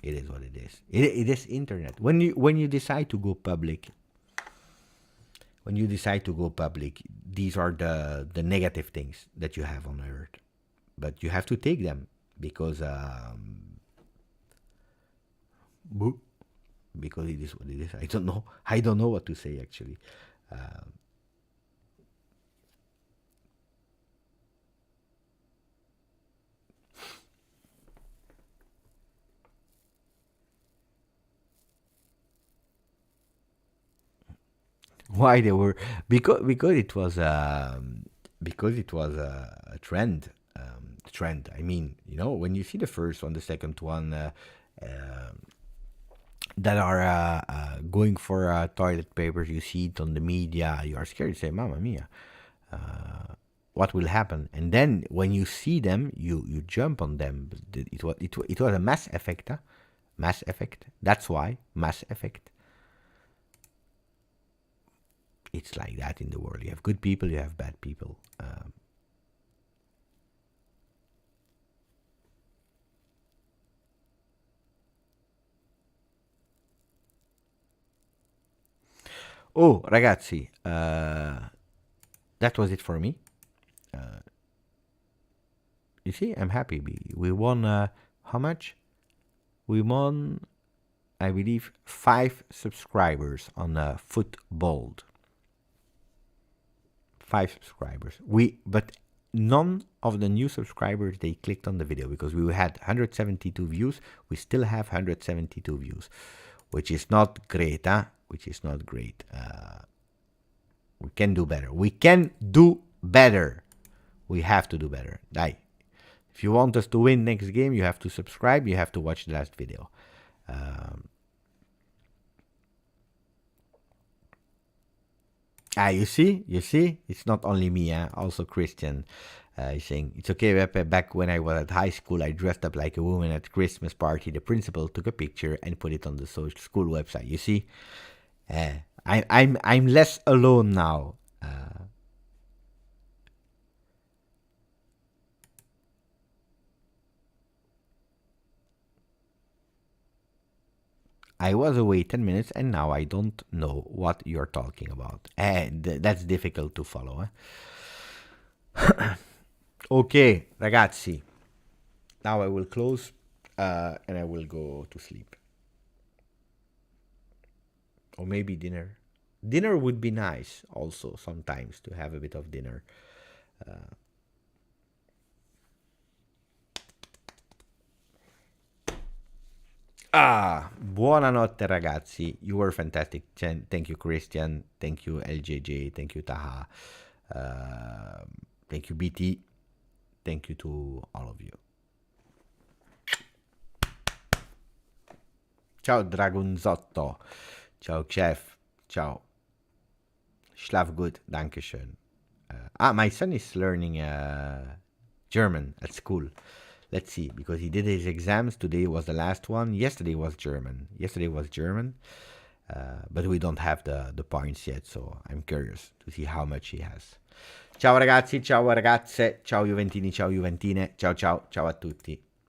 S1: It is what it is. It is internet. When you decide to go public, these are the negative things that you have on earth, but you have to take them, because it is what it is. I don't know what to say, actually. Why they were, because it was a trend. I mean, when you see the first one, the second one, that are going for toilet papers, you see it on the media, you are scared. You say, "Mamma mia, what will happen?" And then when you see them, you jump on them. It was a mass effect. Mass effect. That's why mass effect. It's like that in the world. You have good people, you have bad people. Oh, ragazzi, that was it for me. You see, I'm happy. We won, how much? We won, I believe, 5 subscribers on Football. 5 subscribers. But none of the new subscribers, they clicked on the video, because we had 172 views. We still have 172 views, which is not great, huh? Which is not great. We can do better. We have to do better. If you want us to win next game, you have to subscribe. You have to watch the last video. You see, it's not only me, also Christian. He's saying, it's okay, Pepe. Back when I was at high school, I dressed up like a woman at Christmas party. The principal took a picture and put it on the social school website. You see, I'm less alone now. I was away 10 minutes and now I don't know what you're talking about. That's difficult to follow. Ok, ragazzi. Now I will close and I will go to sleep. Or maybe dinner. Dinner would be nice also sometimes to have a bit of dinner. Buonanotte ragazzi. You were fantastic. Thank you Christian. Thank you LJJ. Thank you Taha. Thank you BT. Thank you to all of you. Ciao Dragonzotto. Ciao Chef. Ciao. Schlaf gut. Dankeschön. My son is learning German at school. Let's see, because he did his exams. Today was the last one. Yesterday was German. But we don't have the points yet, so I'm curious to see how much he has. Ciao ragazzi, ciao ragazze, ciao Juventini, ciao Juventine, ciao ciao, ciao a tutti.